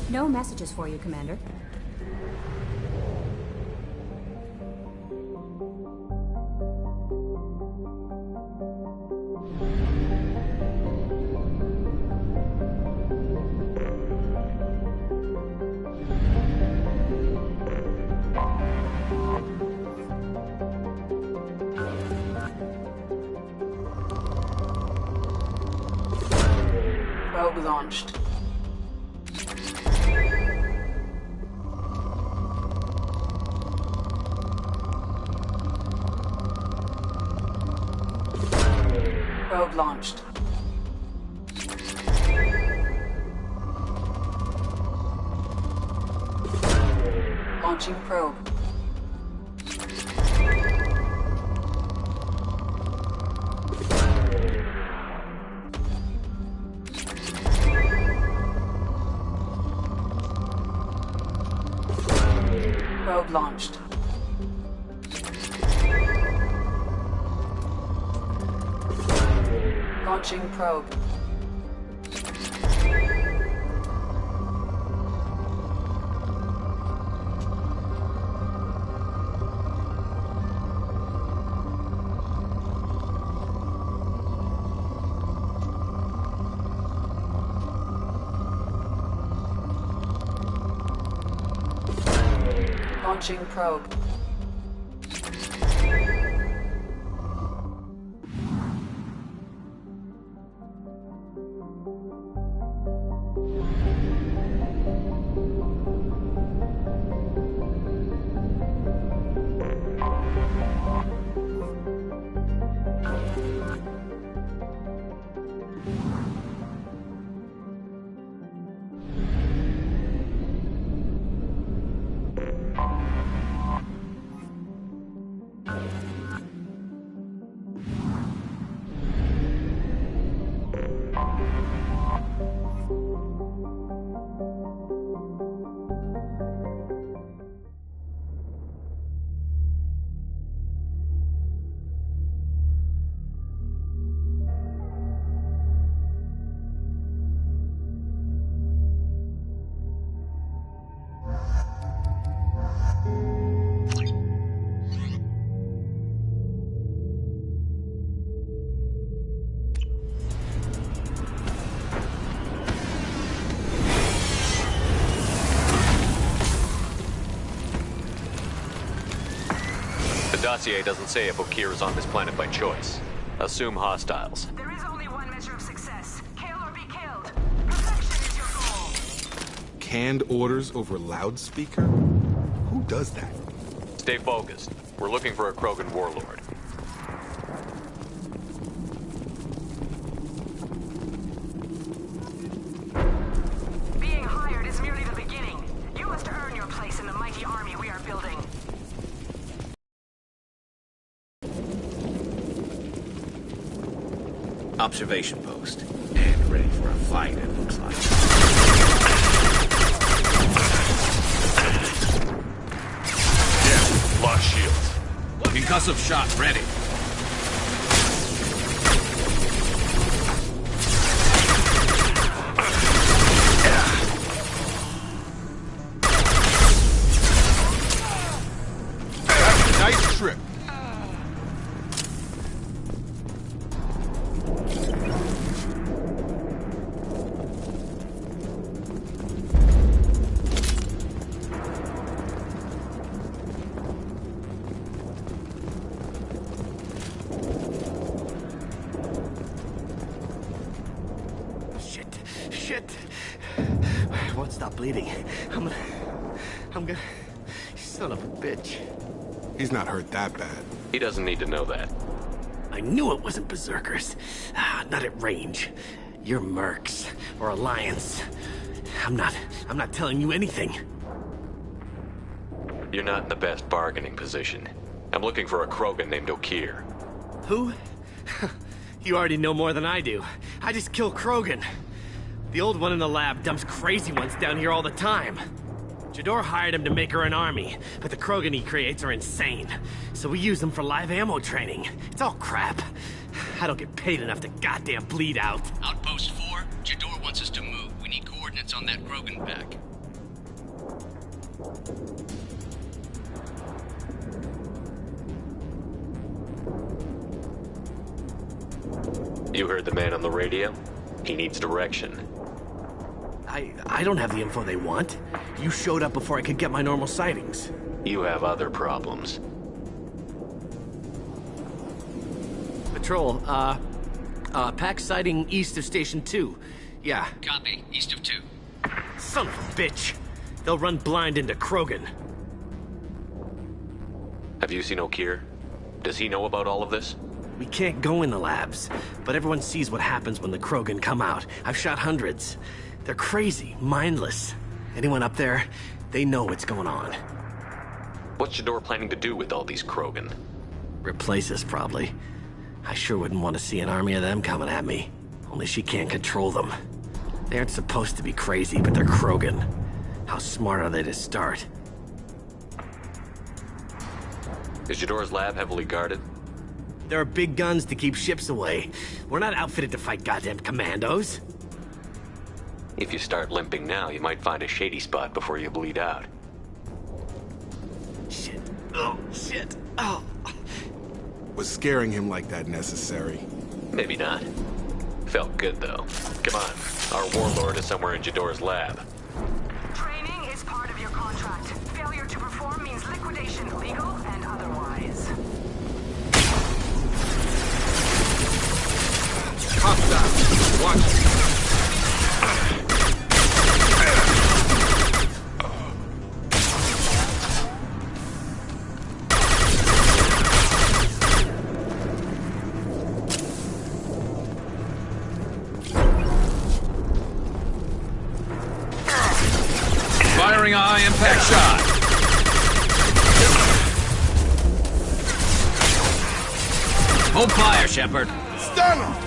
No messages for you, Commander. Probe launched. Probe launched. Launching probe. Probe launched. Launching probe. Launching probe. The dossier doesn't say if Okir is on this planet by choice. Assume hostiles. There is only one measure of success. Kill or be killed. Perfection is your goal. Canned orders over loudspeaker? Who does that? Stay focused. We're looking for a Krogan warlord. Being hired is merely the beginning. You must earn your place in the mighty army we are building. Observation post. And ready for a fight, it looks like. Yeah, lost shields. Concussive shot ready. Nice trip. Shit. I won't stop bleeding. I'm gonna... Son of a bitch. He's not hurt that bad. He doesn't need to know that. I knew it wasn't Berserkers. Not at range. You're Mercs. Or Alliance. I'm not telling you anything. You're not in the best bargaining position. I'm looking for a Krogan named Okir. Who? You already know more than I do. I just kill Krogan. The old one in the lab dumps crazy ones down here all the time. Jador hired him to make her an army, but the Krogan he creates are insane. So we use them for live ammo training. It's all crap. I don't get paid enough to goddamn bleed out. Outpost 4, Jador wants us to move. We need coordinates on that Krogan pack. You heard the man on the radio? He needs direction. I don't have the info they want. You showed up before I could get my normal sightings. You have other problems. Patrol, pack sighting east of Station 2. Yeah. Copy. East of 2. Son of a bitch. They'll run blind into Krogan. Have you seen O'Keefe? Does he know about all of this? We can't go in the labs, but everyone sees what happens when the Krogan come out. I've shot hundreds. They're crazy, mindless. Anyone up there, they know what's going on. What's Jador planning to do with all these Krogan? Replace us, probably. I sure wouldn't want to see an army of them coming at me. Only she can't control them. They aren't supposed to be crazy, but they're Krogan. How smart are they to start? Is Jador's lab heavily guarded? There are big guns to keep ships away. We're not outfitted to fight goddamn commandos. If you start limping now, you might find a shady spot before you bleed out. Shit. Oh, shit. Oh. Was scaring him like that necessary? Maybe not. Felt good, though. Come on. Our warlord is somewhere in Jador's lab. Training is part of your contract. Failure to perform means liquidation, legal and otherwise. Hostile. Watch. Firing a high-impact shot. Hold fire, Shepard. Stun him!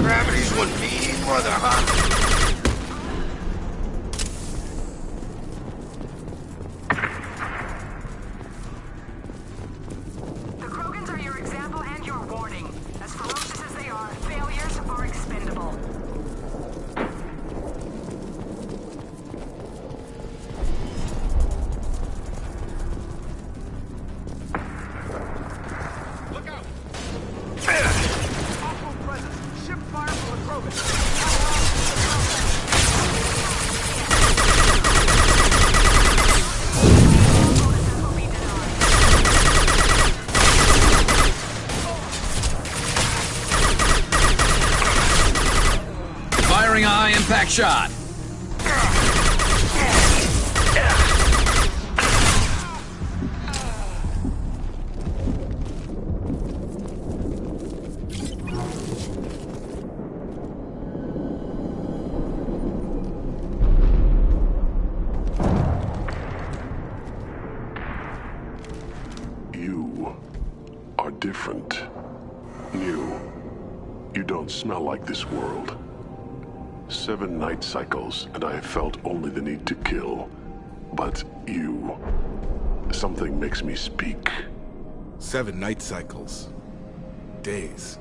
Gravity's one mean mother, huh? The Krogans are your example and your warning. As ferocious as they are, failures are expendable. Look out! Firing a high-impact shot. You are different. New. You don't smell like this world. 7 night cycles, and I have felt only the need to kill. But you... something makes me speak. 7 night cycles. Days.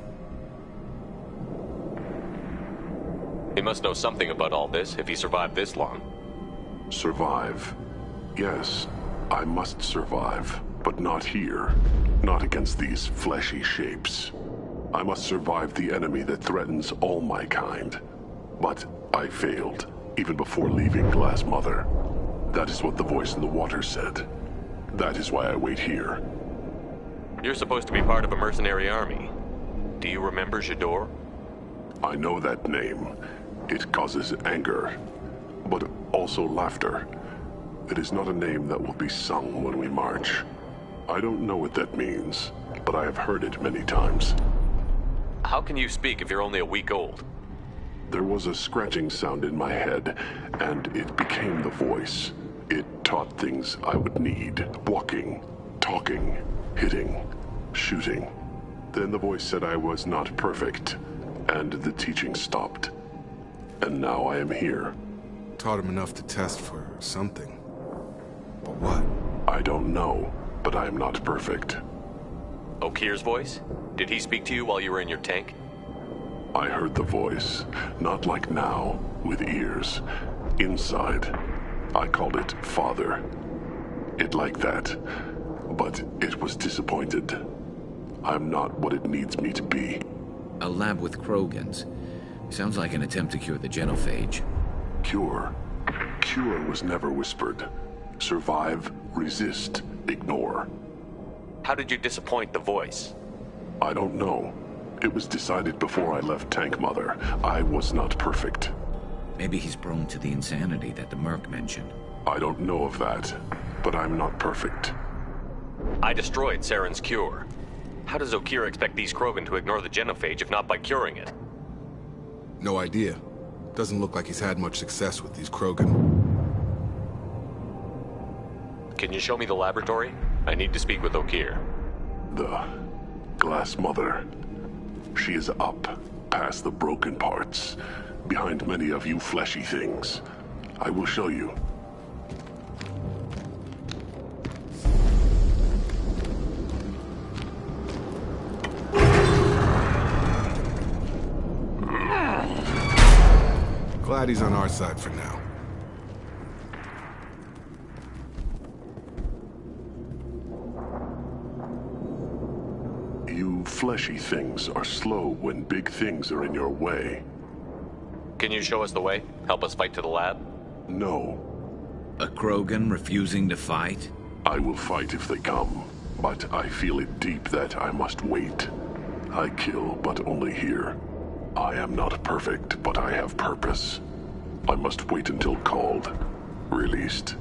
He must know something about all this if he survived this long. Survive. Yes, I must survive. But not here. Not against these fleshy shapes. I must survive the enemy that threatens all my kind. But I failed, even before leaving Glass Mother. That is what the voice in the water said. That is why I wait here. You're supposed to be part of a mercenary army. Do you remember Jador? I know that name. It causes anger, but also laughter. It is not a name that will be sung when we march. I don't know what that means, but I have heard it many times. How can you speak if you're only a week old? There was a scratching sound in my head, and it became the voice. It taught things I would need. Walking, talking, hitting, shooting. Then the voice said I was not perfect, and the teaching stopped. And now I am here. Taught him enough to test for something. But what? I don't know, but I am not perfect. Okir's voice? Did he speak to you while you were in your tank? I heard the voice, not like now, with ears. Inside. I called it Father. It like that, but it was disappointed. I'm not what it needs me to be. A lab with Krogans. Sounds like an attempt to cure the genophage. Cure? Cure was never whispered. Survive, resist, ignore. How did you disappoint the voice? I don't know. It was decided before I left Tank Mother. I was not perfect. Maybe he's prone to the insanity that the Merc mentioned. I don't know of that, but I'm not perfect. I destroyed Saren's cure. How does Okir expect these Krogan to ignore the genophage if not by curing it? No idea. Doesn't look like he's had much success with these Krogan. Can you show me the laboratory? I need to speak with Okir. The Glass Mother. She is up, past the broken parts, behind many of you fleshy things. I will show you. Glad he's on our side for now. You fleshy things are slow when big things are in your way. Can you show us the way? Help us fight to the lab? No, A Krogan refusing to fight? I will fight if they come, but I feel it deep that I must wait. I kill, but only here. I am not perfect, but I have purpose. I must wait until called, released.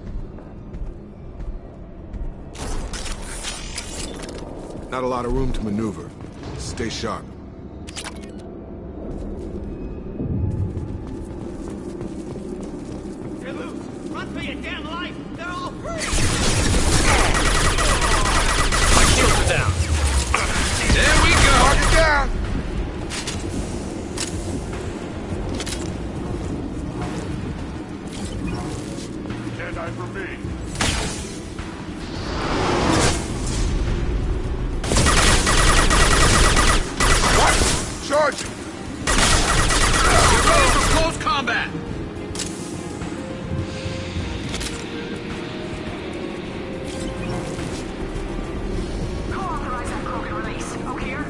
Not a lot of room to maneuver. Stay sharp. You're loose! Run for your damn life! They're all free! My shields are down! There we go! Target down! Can't die from me. Charging! Get ready for close combat! Who authorized that Krogan release? Okir?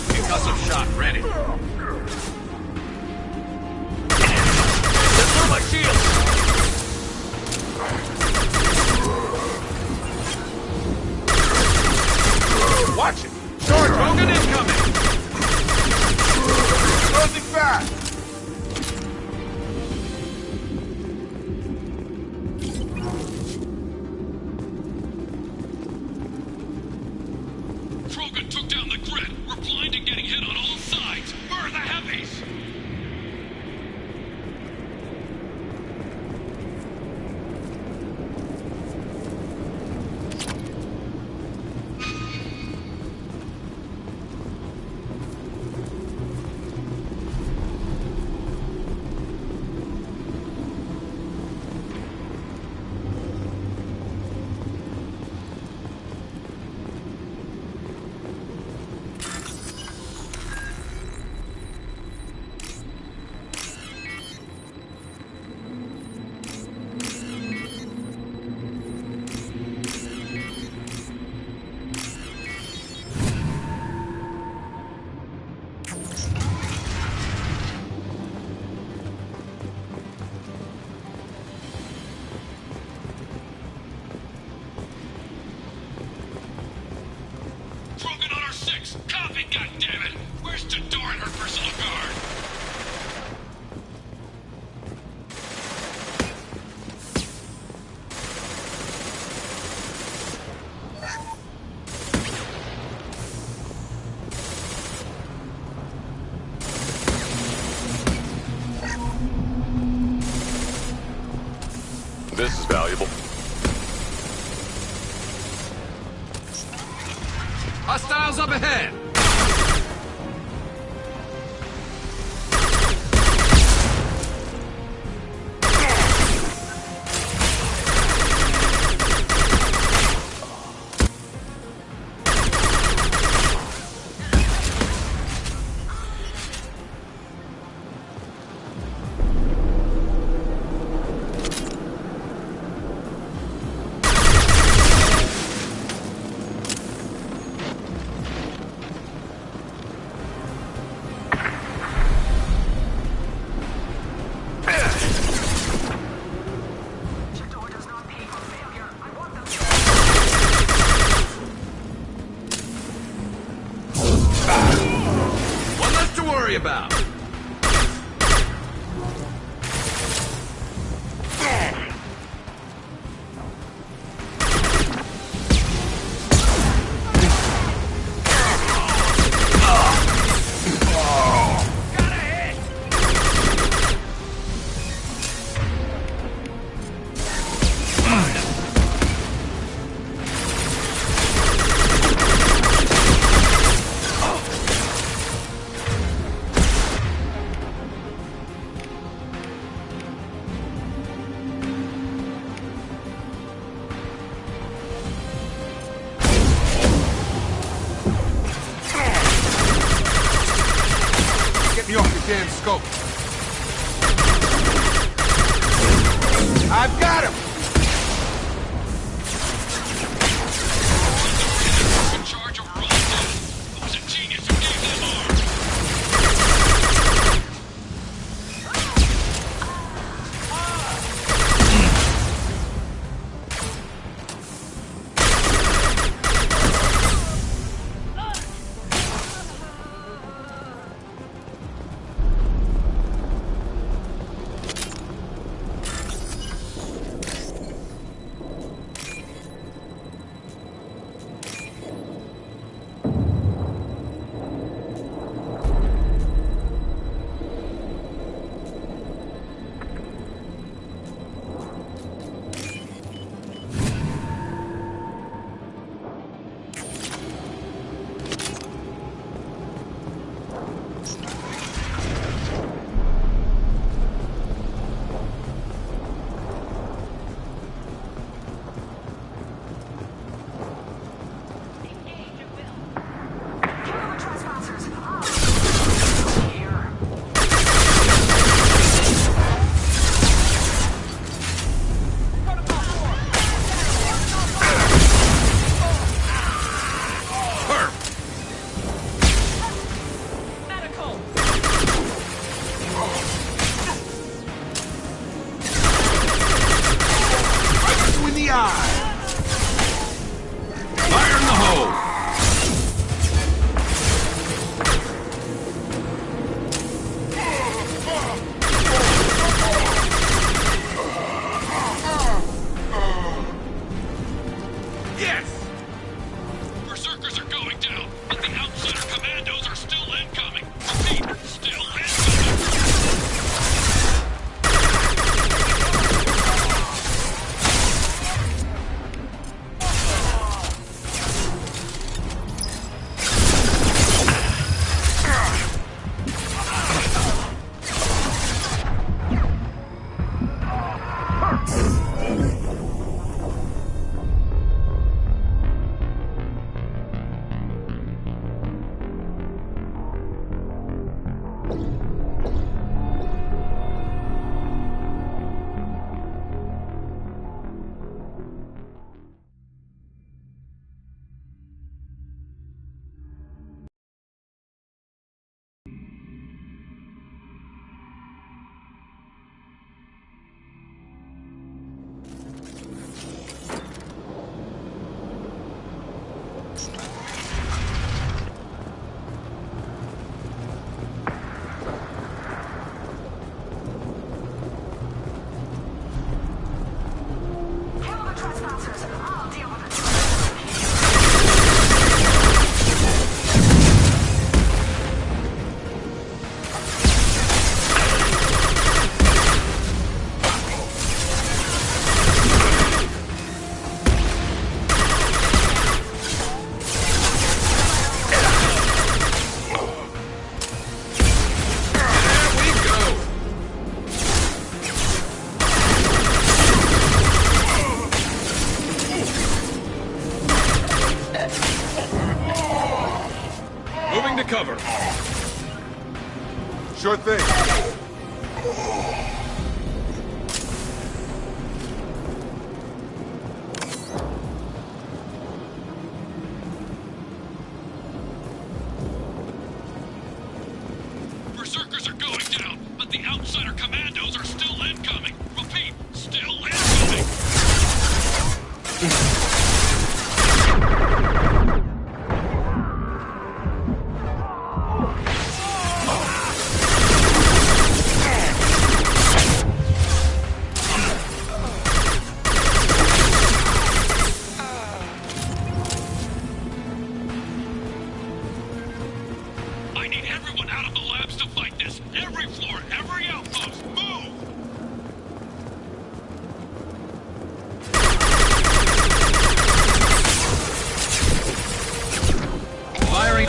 Concussive shot ready. Destroy my shield! Watch it! Krogan incoming! Damn it! Where's Jador and her personal guard? This is valuable. Hostiles up ahead! Jador does not pay for failure. I want them. One less to worry about! Get me off the damn scope. I've got him! In charge over all dead. Who was a genius who gave them arms? Kill the trespassers. Here. Perp! Medical. Sure thing. Berserkers are going down, but the outsider commandos are still incoming. Repeat, still incoming. I need everyone out of the labs to fight this. Every floor, every outpost, move! Firing.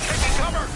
Taking cover!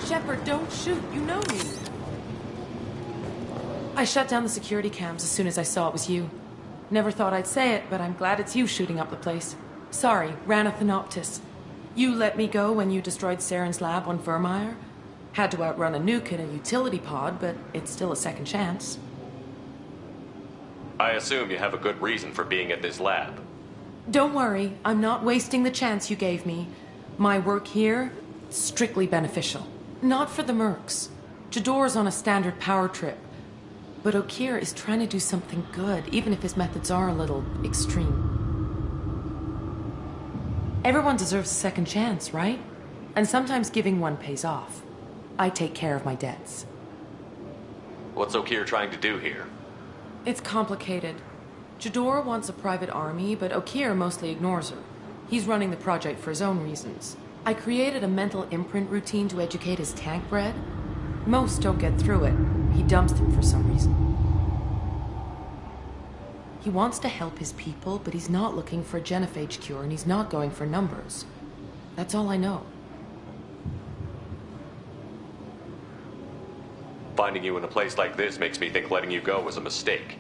Shepard, don't shoot. You know me. I shut down the security cams as soon as I saw it was you. Never thought I'd say it, but I'm glad it's you shooting up the place. Sorry, ran a Thanoptis. You let me go when you destroyed Saren's lab on Vermeer. Had to outrun a nuke in a utility pod, but it's still a second chance. I assume you have a good reason for being at this lab. Don't worry, I'm not wasting the chance you gave me. My work here, strictly beneficial. Not for the mercs. Jador's on a standard power trip. But Okeer is trying to do something good, even if his methods are a little extreme. Everyone deserves a second chance, right? And sometimes giving one pays off. I take care of my debts. What's Okeer trying to do here? It's complicated. Jador wants a private army, but Okeer mostly ignores her. He's running the project for his own reasons. I created a mental imprint routine to educate his tank bred. Most don't get through it. He dumps them for some reason. He wants to help his people, but he's not looking for a genophage cure, and he's not going for numbers. That's all I know. Finding you in a place like this makes me think letting you go was a mistake.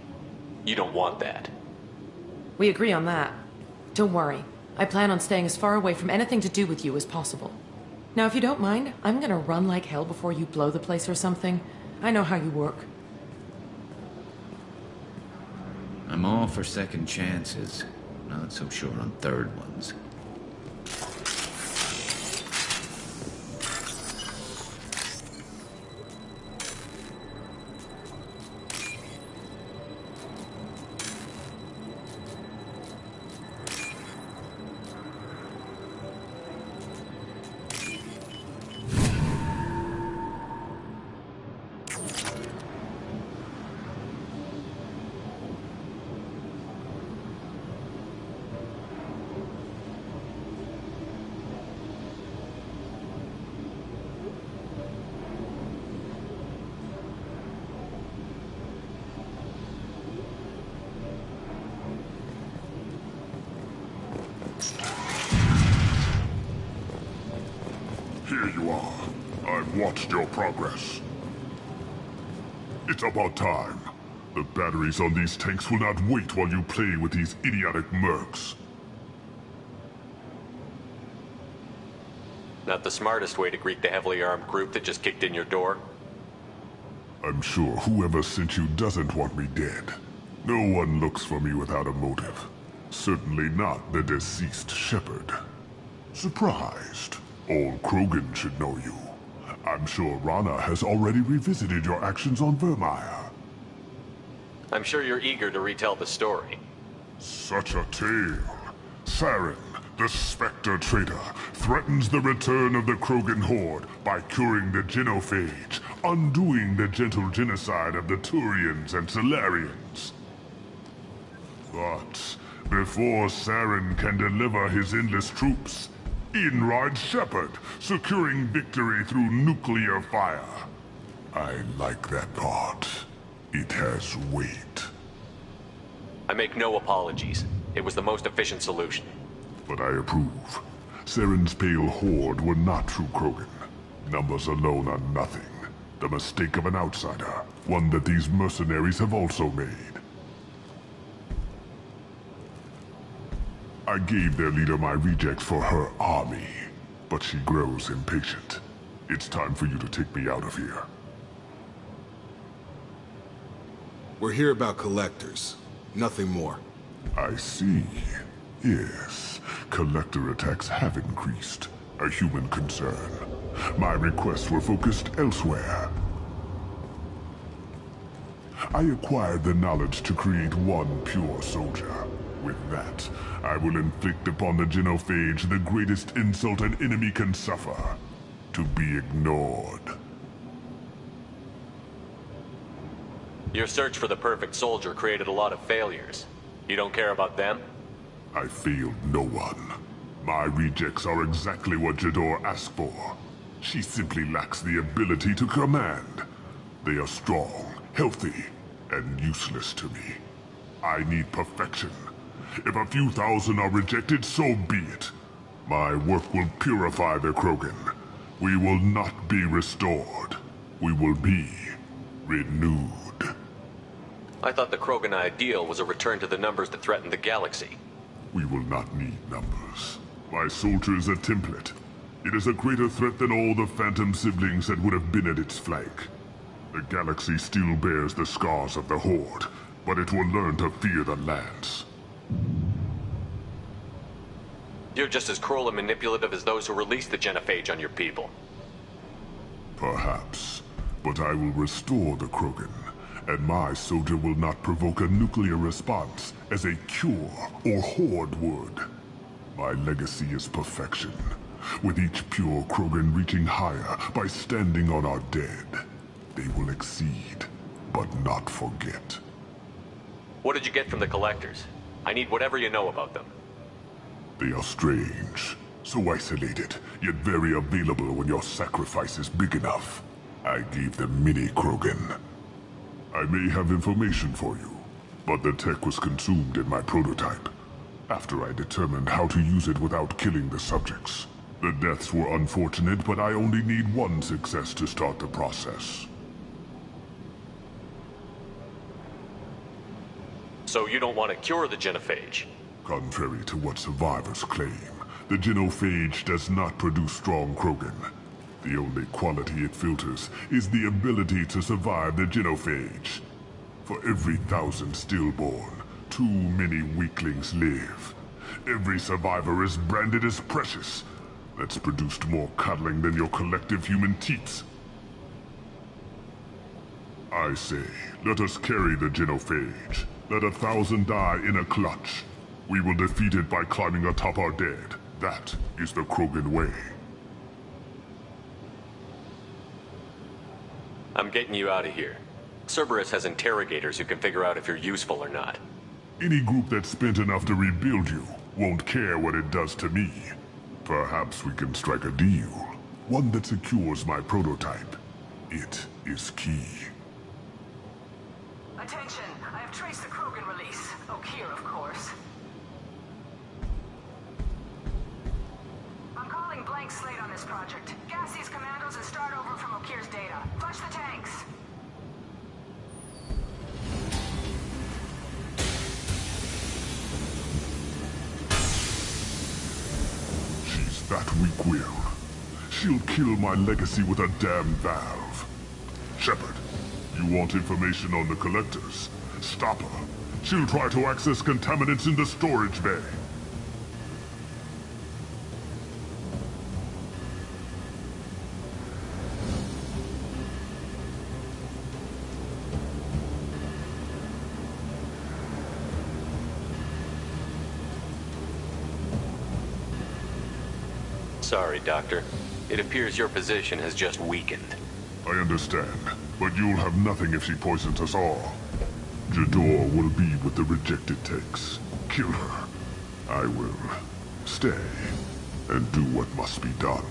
You don't want that. We agree on that. Don't worry. I plan on staying as far away from anything to do with you as possible. Now, if you don't mind, I'm gonna run like hell before you blow the place or something. I know how you work. I'm all for second chances. Not so sure on third ones. Here you are. I've watched your progress. It's about time. The batteries on these tanks will not wait while you play with these idiotic mercs. Not the smartest way to greet the heavily armed group that just kicked in your door. I'm sure whoever sent you doesn't want me dead. No one looks for me without a motive. Certainly not the deceased Shepard. Surprised. Old Krogan should know you. I'm sure Rana has already revisited your actions on Vermeer. I'm sure you're eager to retell the story. Such a tale. Saren, the Spectre traitor, threatens the return of the Krogan horde by curing the genophage, undoing the gentle genocide of the Turians and Solarians. But before Saren can deliver his endless troops, in rides Shepard, securing victory through nuclear fire. I like that part. It has weight. I make no apologies. It was the most efficient solution. But I approve. Saren's pale horde were not true Krogan. Numbers alone are nothing. The mistake of an outsider. One that these mercenaries have also made. I gave their leader my rejects for her army, but she grows impatient. It's time for you to take me out of here. We're here about collectors. Nothing more. I see. Yes, collector attacks have increased. A human concern. My requests were focused elsewhere. I acquired the knowledge to create one pure soldier. With that, I will inflict upon the genophage the greatest insult an enemy can suffer. To be ignored. Your search for the perfect soldier created a lot of failures. You don't care about them? I failed no one. My rejects are exactly what Jador asked for. She simply lacks the ability to command. They are strong, healthy, and useless to me. I need perfection. If a few thousand are rejected, so be it. My work will purify the Krogan. We will not be restored. We will be renewed. I thought the Krogan ideal was a return to the numbers that threatened the galaxy. We will not need numbers. My soldier is a template. It is a greater threat than all the Phantom siblings that would have been at its flank. The galaxy still bears the scars of the Horde, but it will learn to fear the Lance. You're just as cruel and manipulative as those who released the genophage on your people. Perhaps, but I will restore the Krogan, and my soldier will not provoke a nuclear response as a cure or Horde would. My legacy is perfection, with each pure Krogan reaching higher by standing on our dead. They will exceed, but not forget. What did you get from the Collectors? I need whatever you know about them. They are strange, so isolated, yet very available when your sacrifice is big enough. I gave them mini Krogan. I may have information for you, but the tech was consumed in my prototype, after I determined how to use it without killing the subjects. The deaths were unfortunate, but I only need one success to start the process. So you don't want to cure the genophage? Contrary to what survivors claim, the genophage does not produce strong Krogan. The only quality it filters is the ability to survive the genophage. For every 1,000 stillborn, too many weaklings live. Every survivor is branded as precious. That's produced more cuddling than your collective human teats. I say, let us carry the genophage. Let 1,000 die in a clutch. We will defeat it by climbing atop our dead. That is the Krogan way. I'm getting you out of here. Cerberus has interrogators who can figure out if you're useful or not. Any group that's spent enough to rebuild you won't care what it does to me. Perhaps we can strike a deal. One that secures my prototype. It is key. Attention, I have traced the Krogan release. Okeer, of course. I'm calling blank slate on this project. Gas these commandos and start over from Okeer's data. Flush the tanks. She's that weak-willed. She'll kill my legacy with a damn valve. Shepard, you want information on the Collectors? Stop her. She'll try to access contaminants in the storage bay. Sorry, Doctor. It appears your position has just weakened. I understand, but you'll have nothing if she poisons us all. Jador will be with the rejected techs. Kill her. I will stay and do what must be done.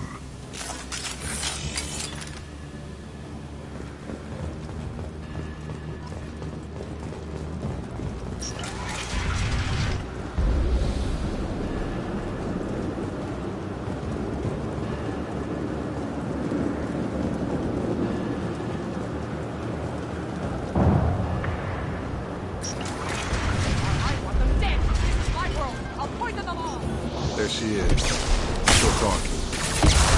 There she is. Still talking.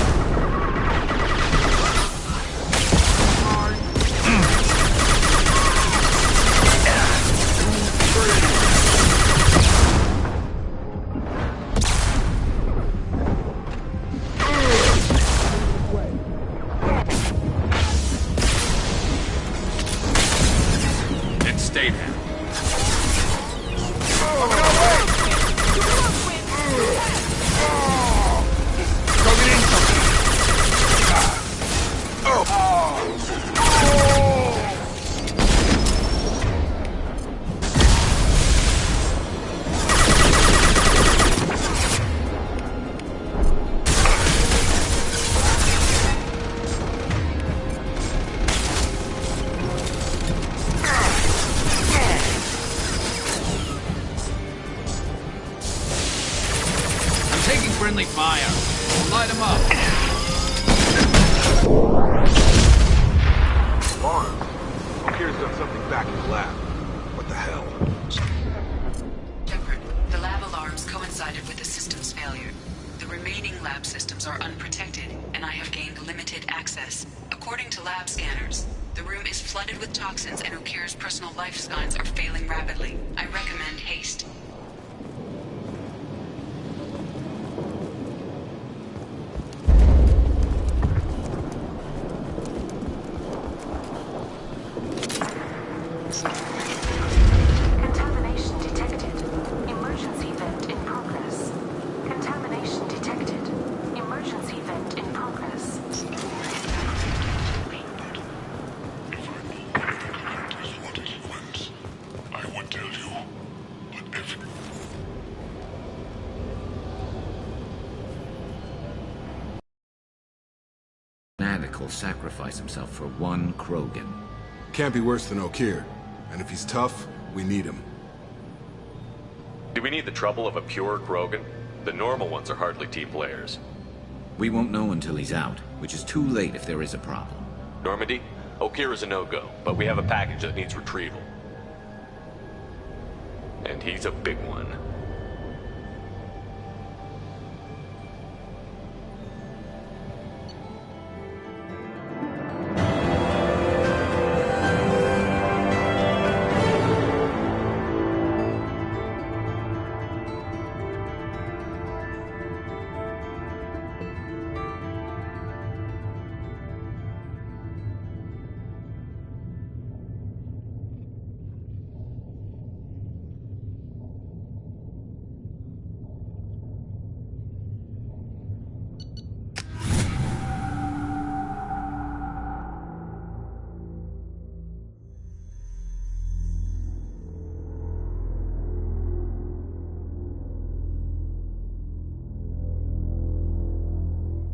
lab scanners. The room is flooded with toxins and Okira's personal life signs are failing rapidly. I recommend haste. Contamination detected. Emergency vent in progress. Contamination detected. Emergency vent in progress. I would tell you, but if... Fanatic will sacrifice himself for one Krogan. Can't be worse than Okir. And if he's tough, we need him. Do we need the trouble of a pure Krogan? The normal ones are hardly team players. We won't know until he's out, which is too late if there is a problem. Normandy, Okir is a no-go, but we have a package that needs retrieval. And he's a big one.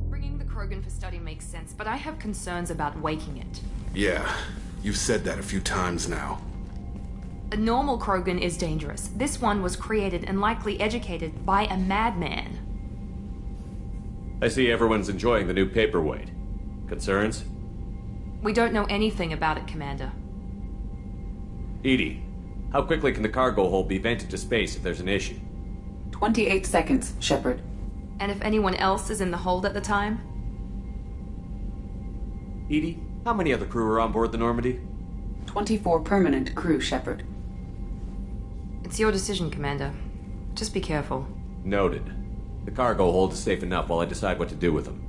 Bringing the Krogan for study makes sense, but I have concerns about waking it. Yeah, you've said that a few times now. A normal Krogan is dangerous. This one was created and likely educated by a madman. I see everyone's enjoying the new paperweight. Concerns? We don't know anything about it, Commander. Edie, how quickly can the cargo hold be vented to space if there's an issue? 28 seconds, Shepard. And if anyone else is in the hold at the time? Edie, how many other crew are on board the Normandy? 24 permanent crew, Shepard. It's your decision, Commander. Just be careful. Noted. The cargo hold is safe enough while I decide what to do with them.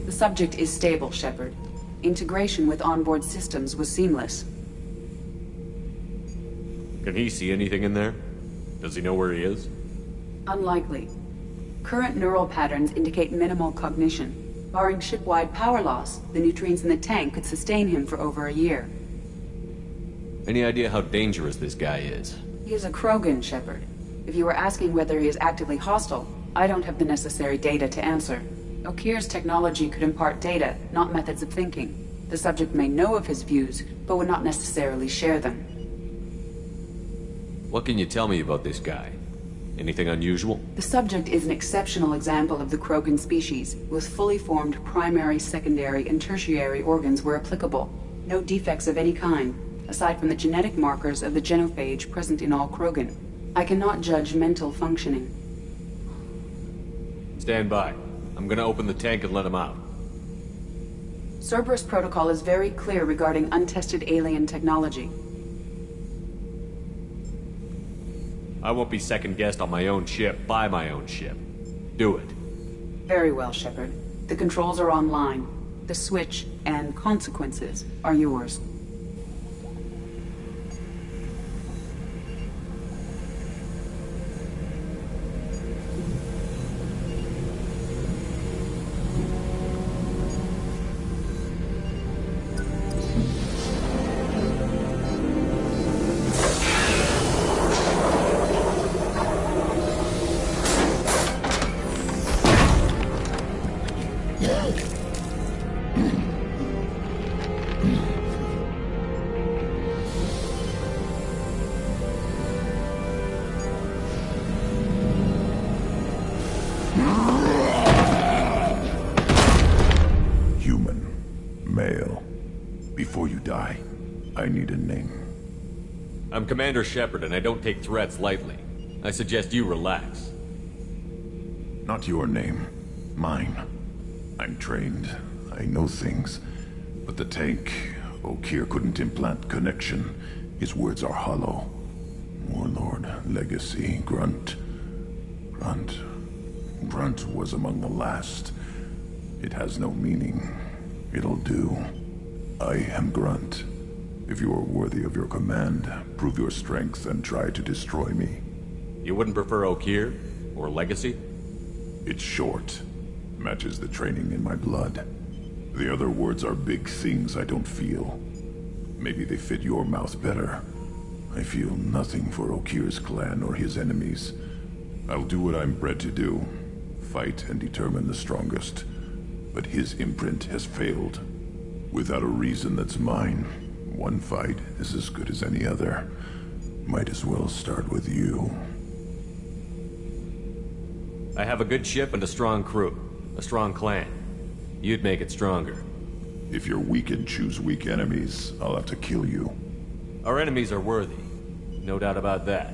The subject is stable, Shepard. Integration with onboard systems was seamless. Can he see anything in there? Does he know where he is? Unlikely. Current neural patterns indicate minimal cognition. Barring ship-wide power loss, the nutrients in the tank could sustain him for over a year. Any idea how dangerous this guy is? He is a Krogan, Shepard. If you were asking whether he is actively hostile, I don't have the necessary data to answer. Okeer's technology could impart data, not methods of thinking. The subject may know of his views, but would not necessarily share them. What can you tell me about this guy? Anything unusual? The subject is an exceptional example of the Krogan species, with fully formed primary, secondary, and tertiary organs where applicable. No defects of any kind, aside from the genetic markers of the genophage present in all Krogan. I cannot judge mental functioning. Stand by. I'm gonna open the tank and let him out. Cerberus protocol is very clear regarding untested alien technology. I won't be second-guessed on my own ship, by my own ship. Do it. Very well, Shepard. The controls are online. The switch and consequences are yours. I need a name. I'm Commander Shepard, and I don't take threats lightly. I suggest you relax. Not your name. Mine. I'm trained. I know things. But the tank, Okeer couldn't implant connection. His words are hollow. Warlord, Legacy, Grunt. Grunt was among the last. It has no meaning. It'll do. I am Grunt. If you are worthy of your command, prove your strength and try to destroy me. You wouldn't prefer Okeer? Or Legacy? It's short. Matches the training in my blood. The other words are big things I don't feel. Maybe they fit your mouth better. I feel nothing for Okeer's clan or his enemies. I'll do what I'm bred to do. Fight and determine the strongest. But his imprint has failed. Without a reason that's mine. One fight is as good as any other. Might as well start with you. I have a good ship and a strong crew. A strong clan. You'd make it stronger. If you're weak and choose weak enemies, I'll have to kill you. Our enemies are worthy. No doubt about that.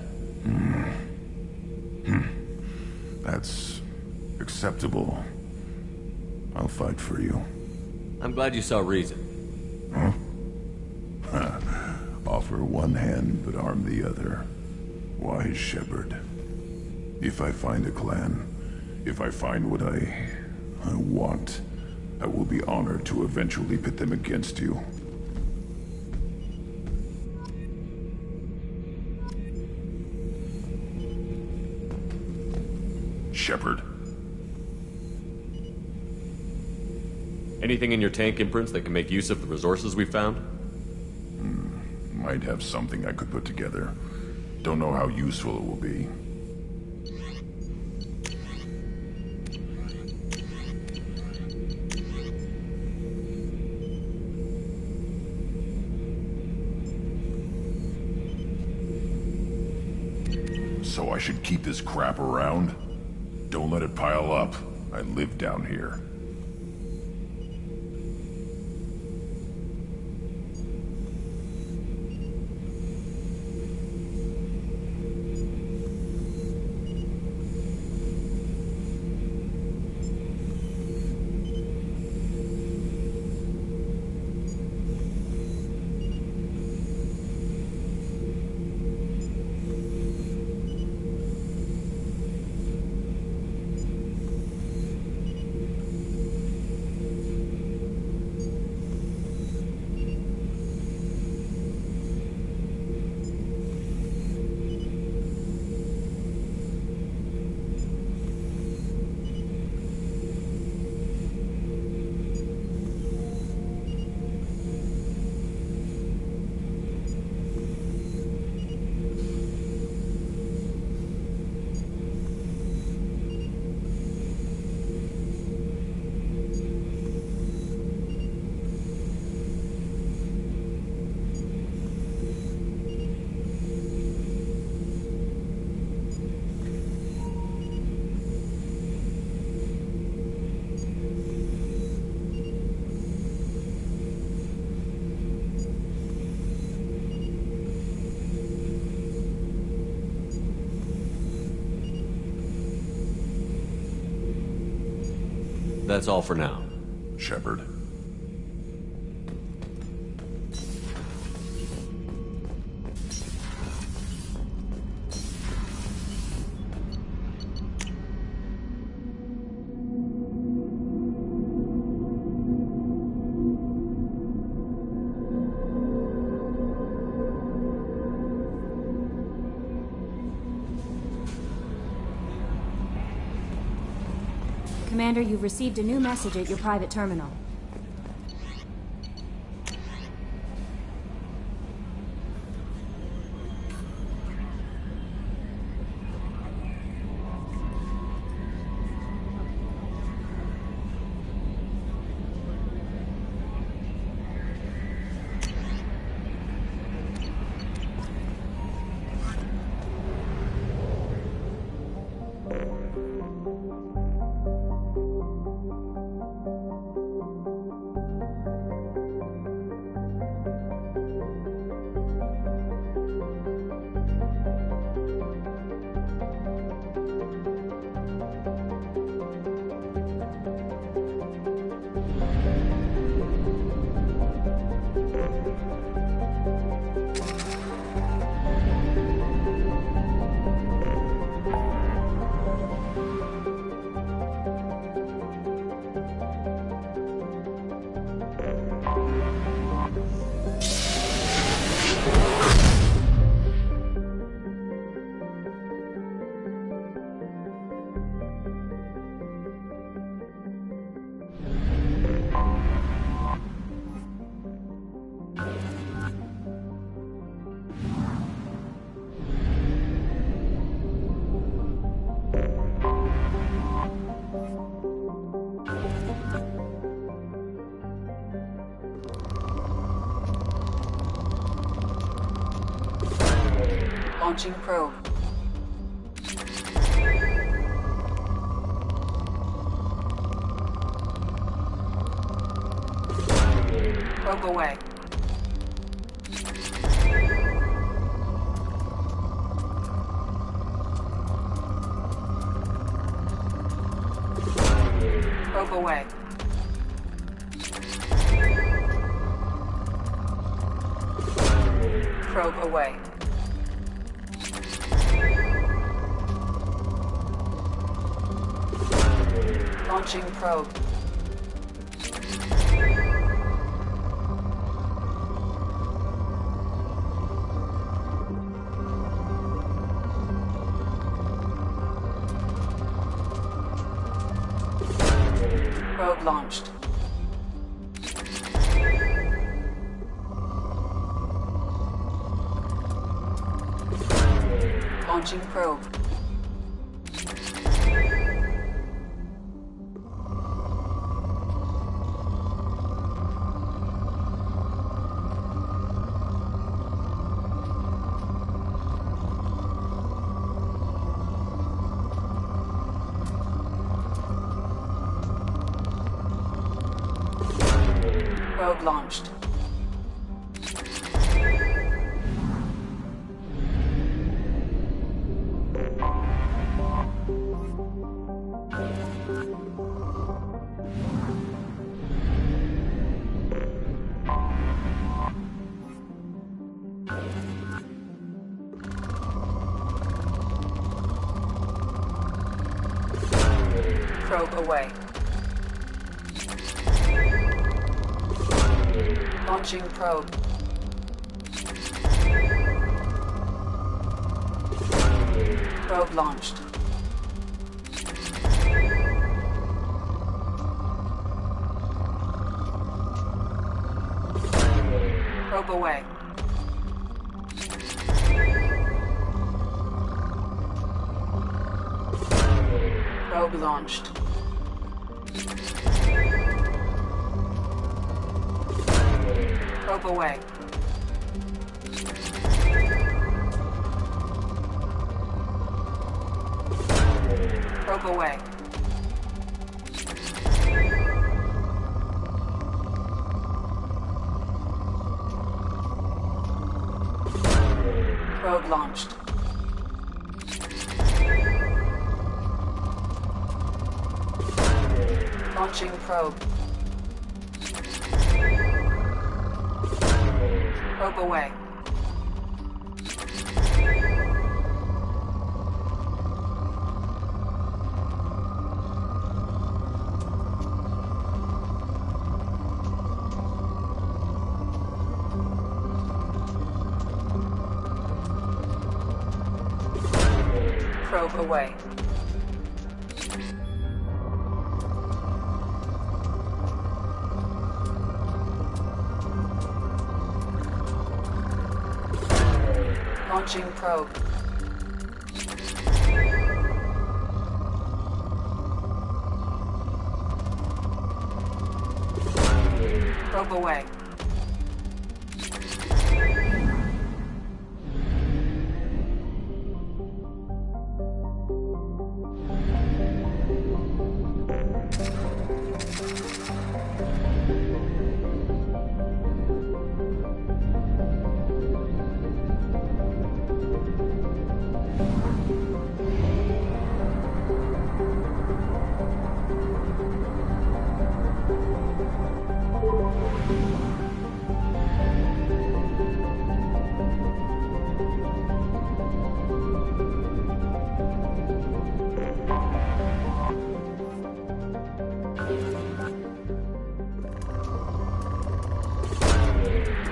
That's acceptable. I'll fight for you. I'm glad you saw reason. Huh? Offer one hand, but arm the other. Wise Shepard. If I find a clan, if I find what I want, I will be honored to eventually pit them against you. Shepard. Anything in your tank imprints that can make use of the resources we found? Might have something I could put together. Don't know how useful it will be. So I should keep this crap around? Don't let it pile up. I live down here. That's all for now. Shepard. Commander, you've received a new message at your private terminal. Launching probe. Probe away. Probe away. Probe away. Launching probe. Probe launched. Launching probe. Probe launched. Probe away. Launching probe. Probe launched. Probe away. Probe launched. Probe away. Probe away. Probe launched. Launching probe. Probe away. Probe away. Launching probe. Probe away.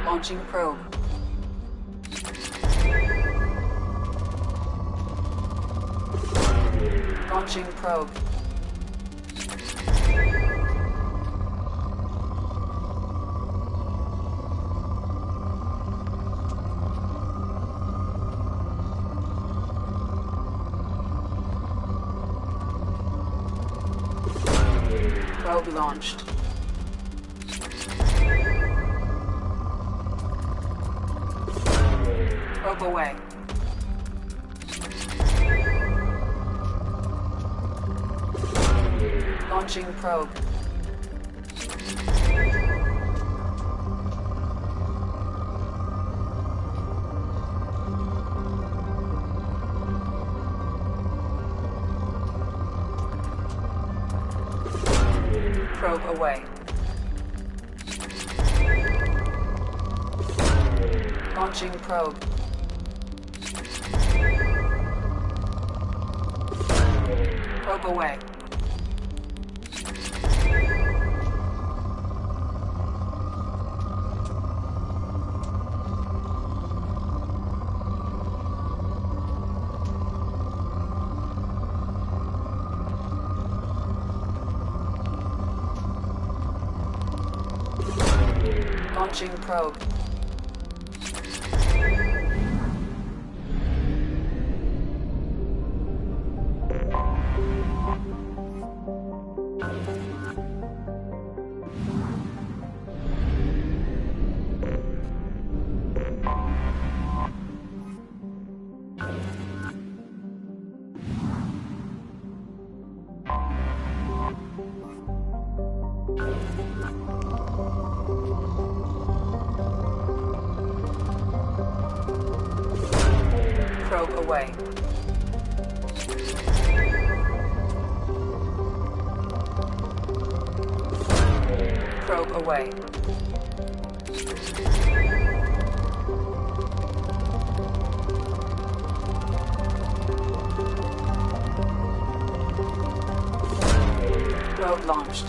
Launching probe. Launching probe. Probe launched. Probe away. Launching probe. Probe away. Launching probe. Probe away. Launching probe. Probe away. Probe away. Probe launched.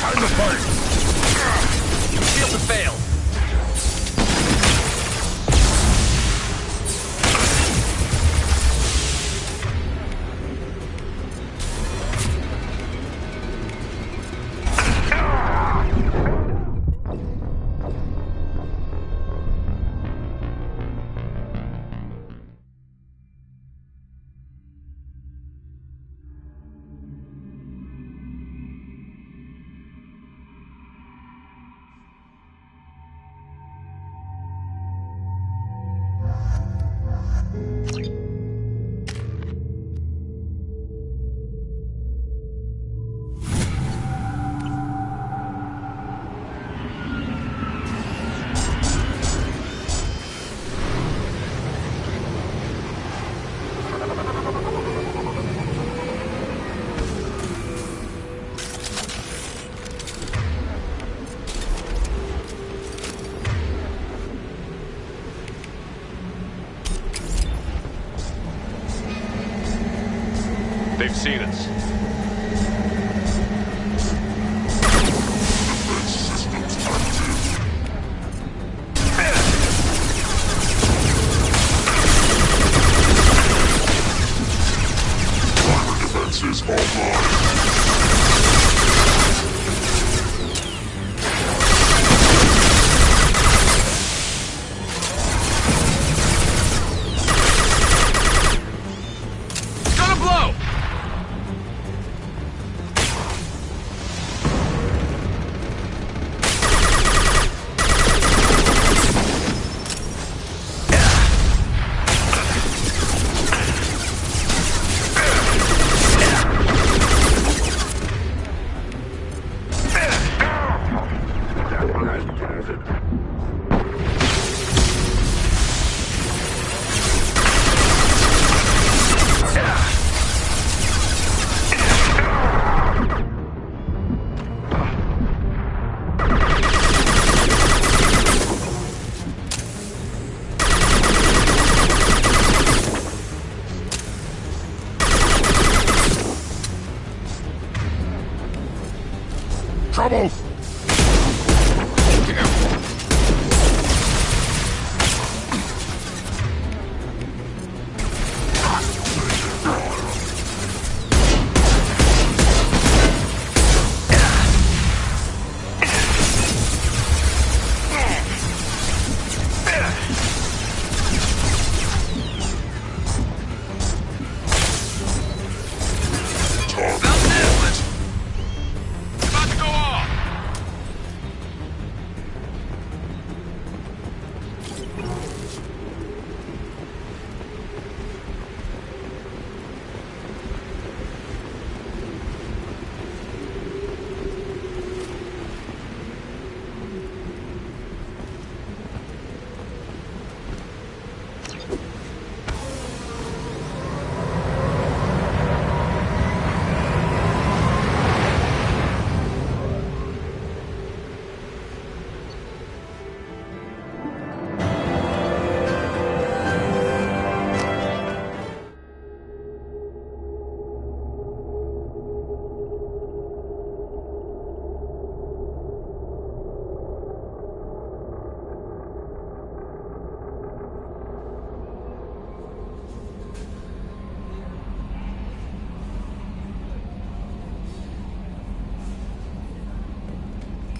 Time to fight! Shield to fail! They've seen us. Defenses online. Trouble!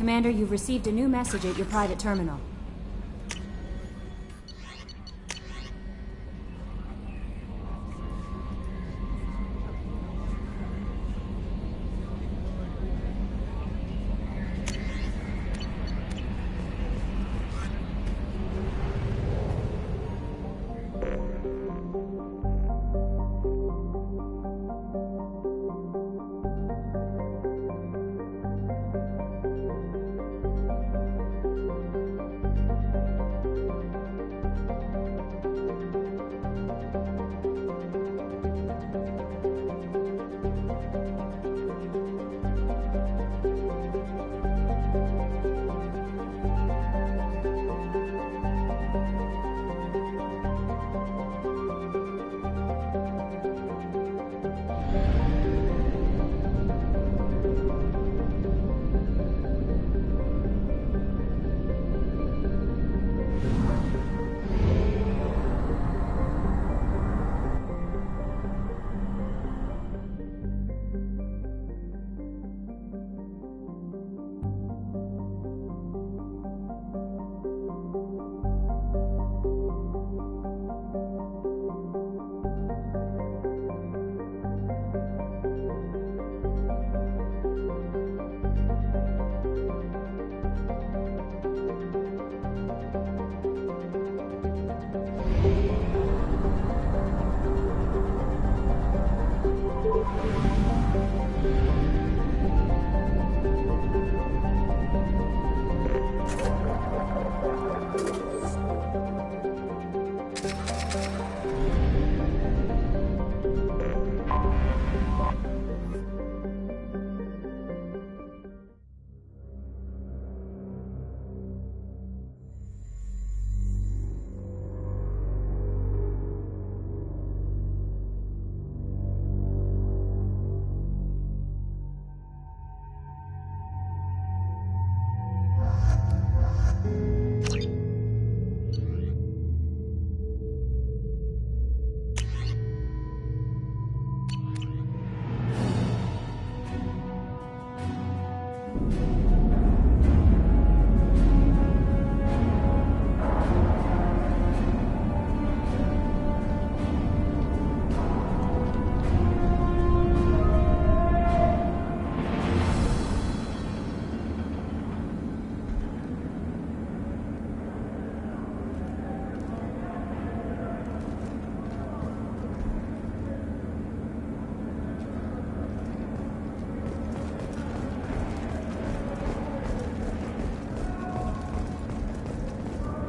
Commander, you've received a new message at your private terminal.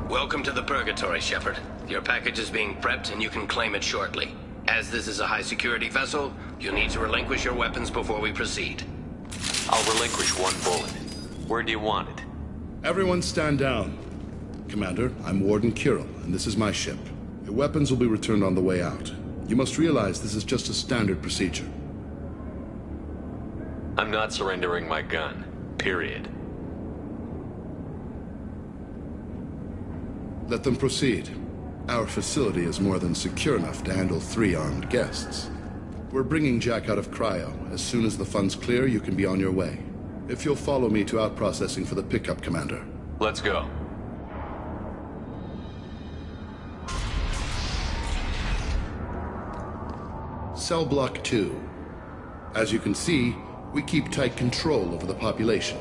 Welcome to the Purgatory, Shepard. Your package is being prepped and you can claim it shortly. As this is a high-security vessel, you'll need to relinquish your weapons before we proceed. I'll relinquish one bullet. Where do you want it? Everyone stand down. Commander, I'm Warden Kirill, and this is my ship. Your weapons will be returned on the way out. You must realize this is just a standard procedure. I'm not surrendering my gun. Period. Let them proceed. Our facility is more than secure enough to handle 3 armed guests. We're bringing Jack out of cryo. As soon as the funds clear, you can be on your way. If you'll follow me to out-processing for the pickup, Commander. Let's go. Cell Block 2. As you can see, we keep tight control over the population.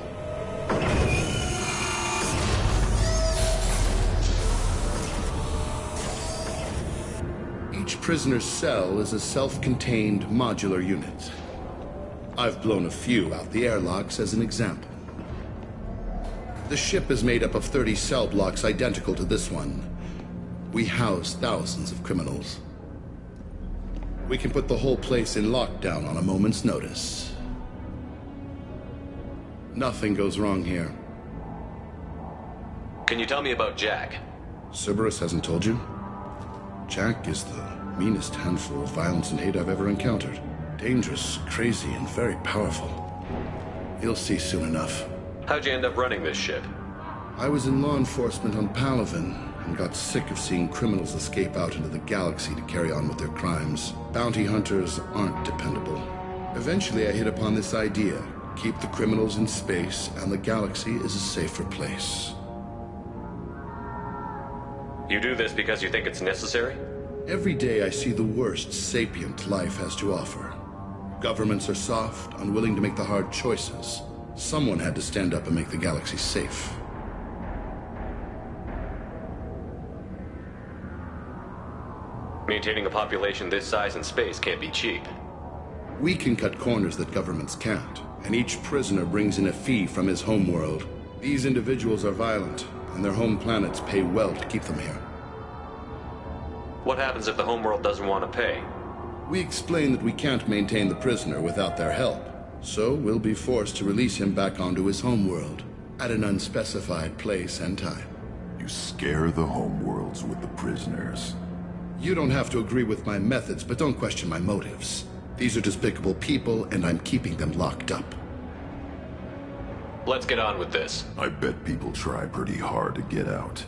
Each prisoner's cell is a self-contained modular unit. I've blown a few out the airlocks as an example. The ship is made up of 30 cell blocks identical to this one. We house thousands of criminals. We can put the whole place in lockdown on a moment's notice. Nothing goes wrong here. Can you tell me about Jack? Cerberus hasn't told you? Jack is the meanest handful of violence and hate I've ever encountered. Dangerous, crazy, and very powerful. You'll see soon enough. How'd you end up running this ship? I was in law enforcement on Palaven and got sick of seeing criminals escape out into the galaxy to carry on with their crimes. Bounty hunters aren't dependable. Eventually I hit upon this idea. Keep the criminals in space and the galaxy is a safer place. You do this because you think it's necessary? Every day I see the worst sapient life has to offer. Governments are soft, unwilling to make the hard choices. Someone had to stand up and make the galaxy safe. Maintaining a population this size in space can't be cheap. We can cut corners that governments can't, and each prisoner brings in a fee from his homeworld. These individuals are violent, and their home planets pay well to keep them here. What happens if the homeworld doesn't want to pay? We explain that we can't maintain the prisoner without their help, so we'll be forced to release him back onto his homeworld, at an unspecified place and time. You scare the homeworlds with the prisoners. You don't have to agree with my methods, but don't question my motives. These are despicable people, and I'm keeping them locked up. Let's get on with this. I bet people try pretty hard to get out.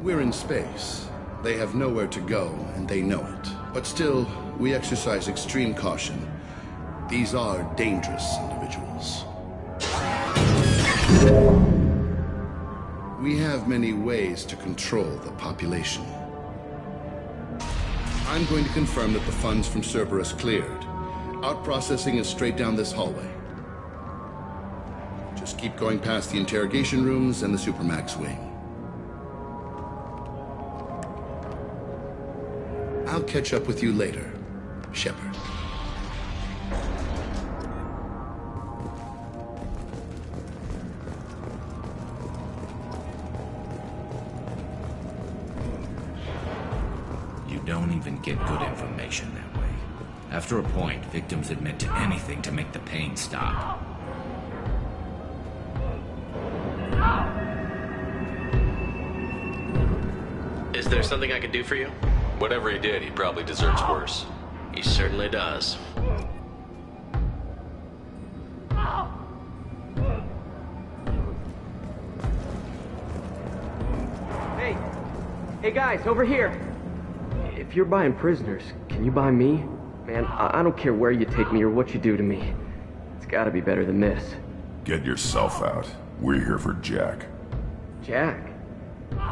We're in space. They have nowhere to go, and they know it. But still, we exercise extreme caution. These are dangerous individuals. We have many ways to control the population. I'm going to confirm that the funds from Cerberus cleared. Out-processing is straight down this hallway. Just keep going past the interrogation rooms and the Supermax wing. I'll catch up with you later, Shepard. You don't even get good information that way. After a point, victims admit to anything to make the pain stop. Is there something I can do for you? Whatever he did, he probably deserves worse. He certainly does. Hey guys, over here! If you're buying prisoners, can you buy me? Man, I don't care where you take me or what you do to me. It's gotta be better than this. Get yourself out. We're here for Jack. Jack?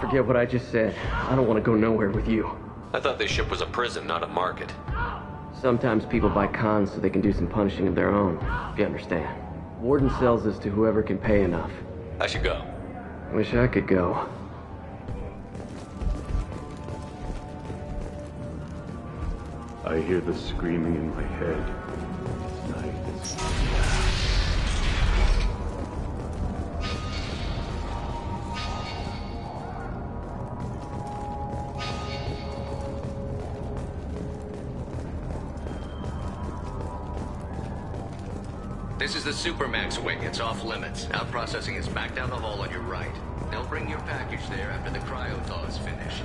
Forget what I just said. I don't want to go nowhere with you. I thought this ship was a prison, not a market. Sometimes people buy cons so they can do some punishing of their own, if you understand. Warden sells this to whoever can pay enough. I should go. Wish I could go. I hear the screaming in my head. Night is... This is the Supermax wing. It's off limits. Out processing is back down the hall on your right. They'll bring your package there after the cryo-thaw is finished.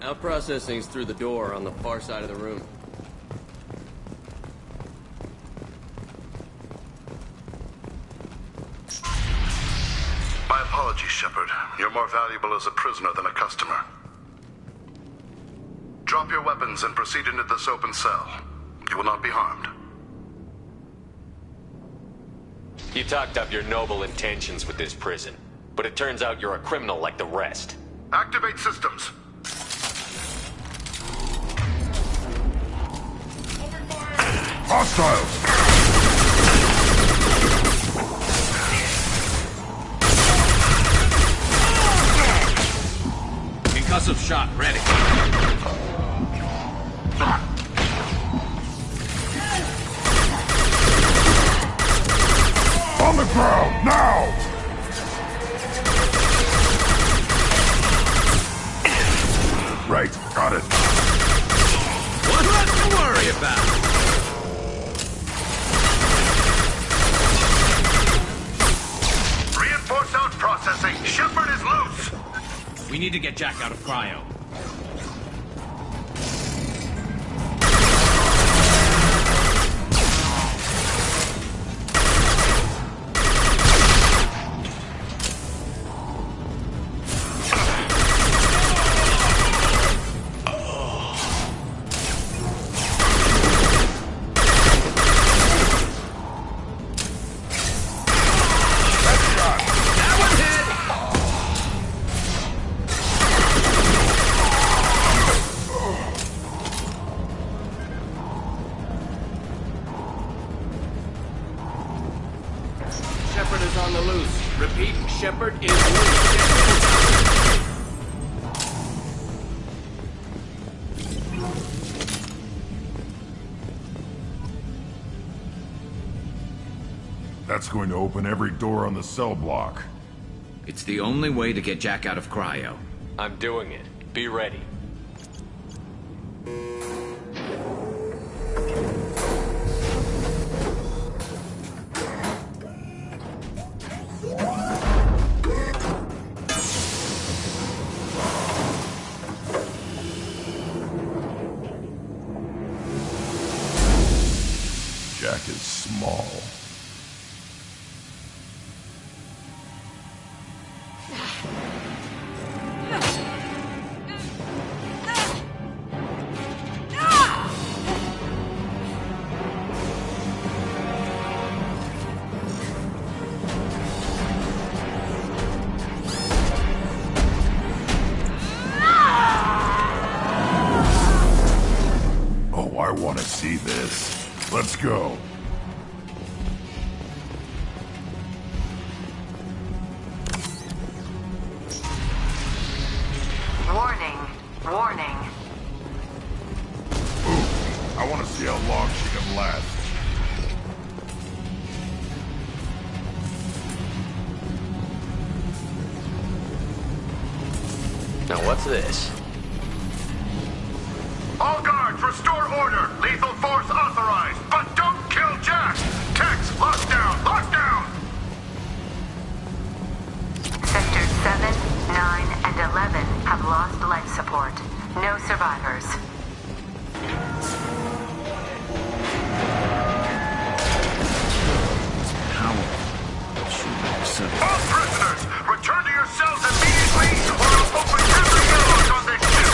Out processing's through the door on the far side of the room. My apologies, Shepard. You're more valuable as a prisoner than a customer. Drop your weapons and proceed into this open cell. You will not be harmed. You talked up your noble intentions with this prison, but it turns out you're a criminal like the rest. Activate systems. Hostiles! Concussive shot ready. On the ground, now! Right, got it. One less to worry about. Reinforce out processing. Shepard is loose. We need to get Jack out of cryo. Shepard is on the loose. Repeat, Shepard is loose. That's going to open every door on the cell block. It's the only way to get Jack out of cryo. I'm doing it. Be ready. Jack is small. Oh, I want to see this. Let's go. Warning. Warning. Ooh, I want to see how long she can last. Now what's this? All guards, restore order. Lethal force authorized, but don't kill Jack. Tex, lockdown, lockdown. Sectors 7, 9, and 11 have lost life support. No survivors. All prisoners, return to your cells immediately, or I'll open every airlock on this ship.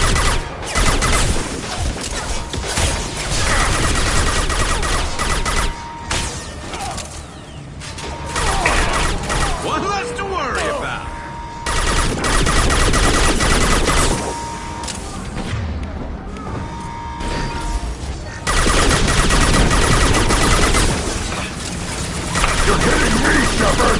Shepard!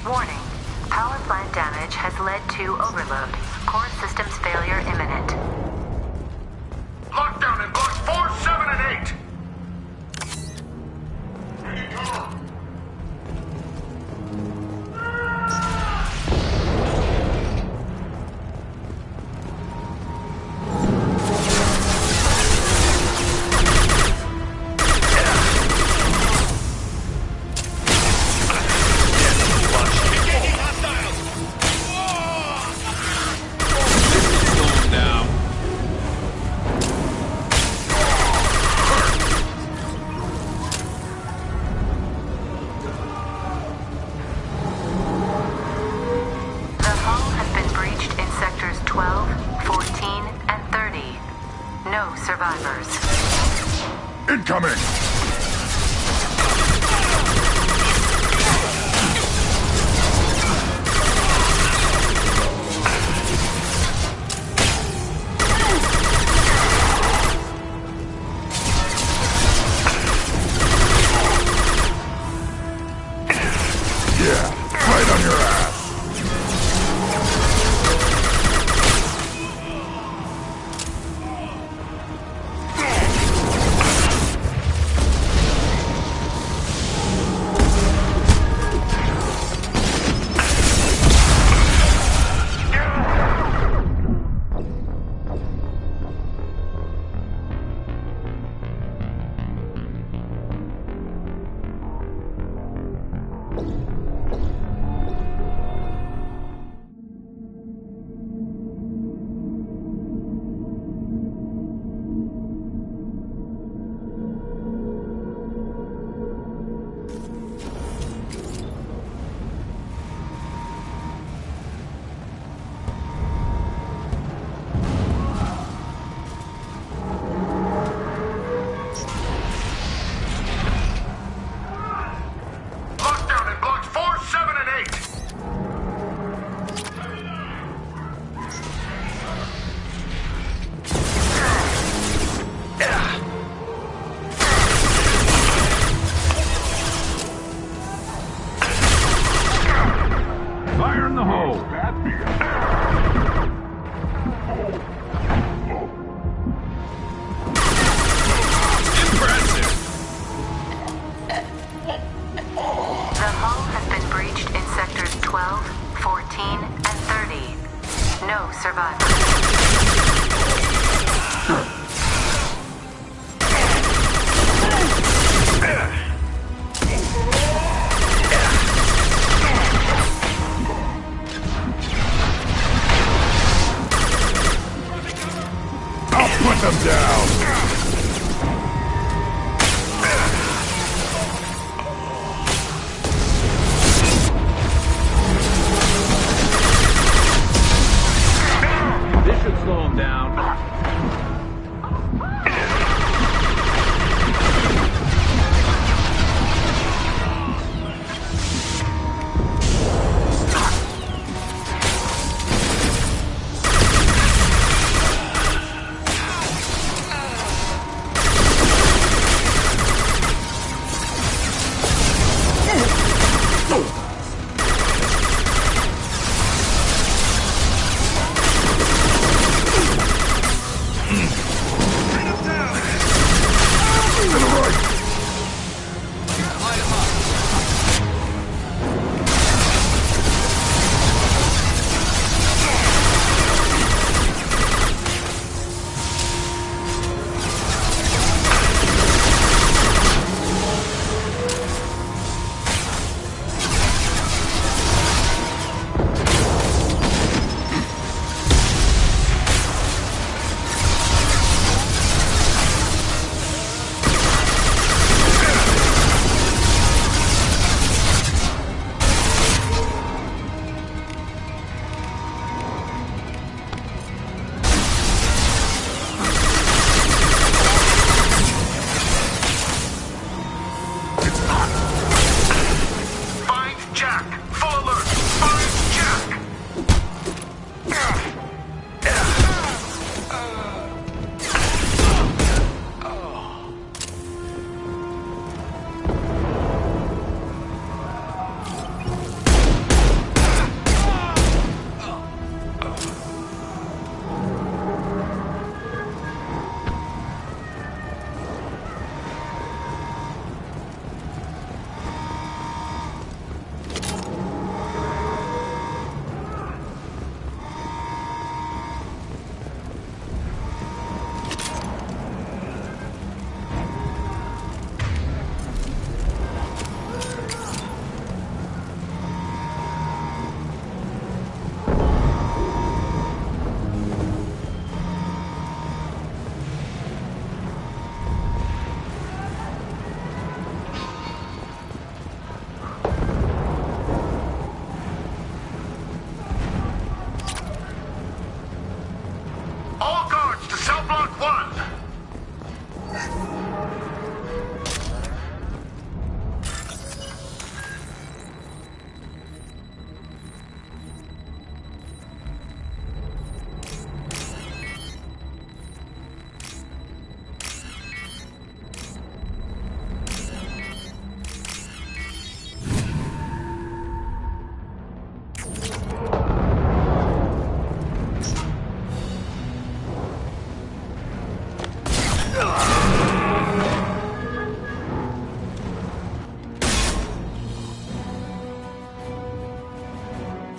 Warning. Power plant damage has led to overload. Core systems failure imminent. Lockdown in blocks 4, 7, and 8! Incoming! Yeah, right on your ass! Fire in the hole! Impressive! The hull has been breached in sectors 12, 14, and 30. No survivors. Put them down! This should slow him down.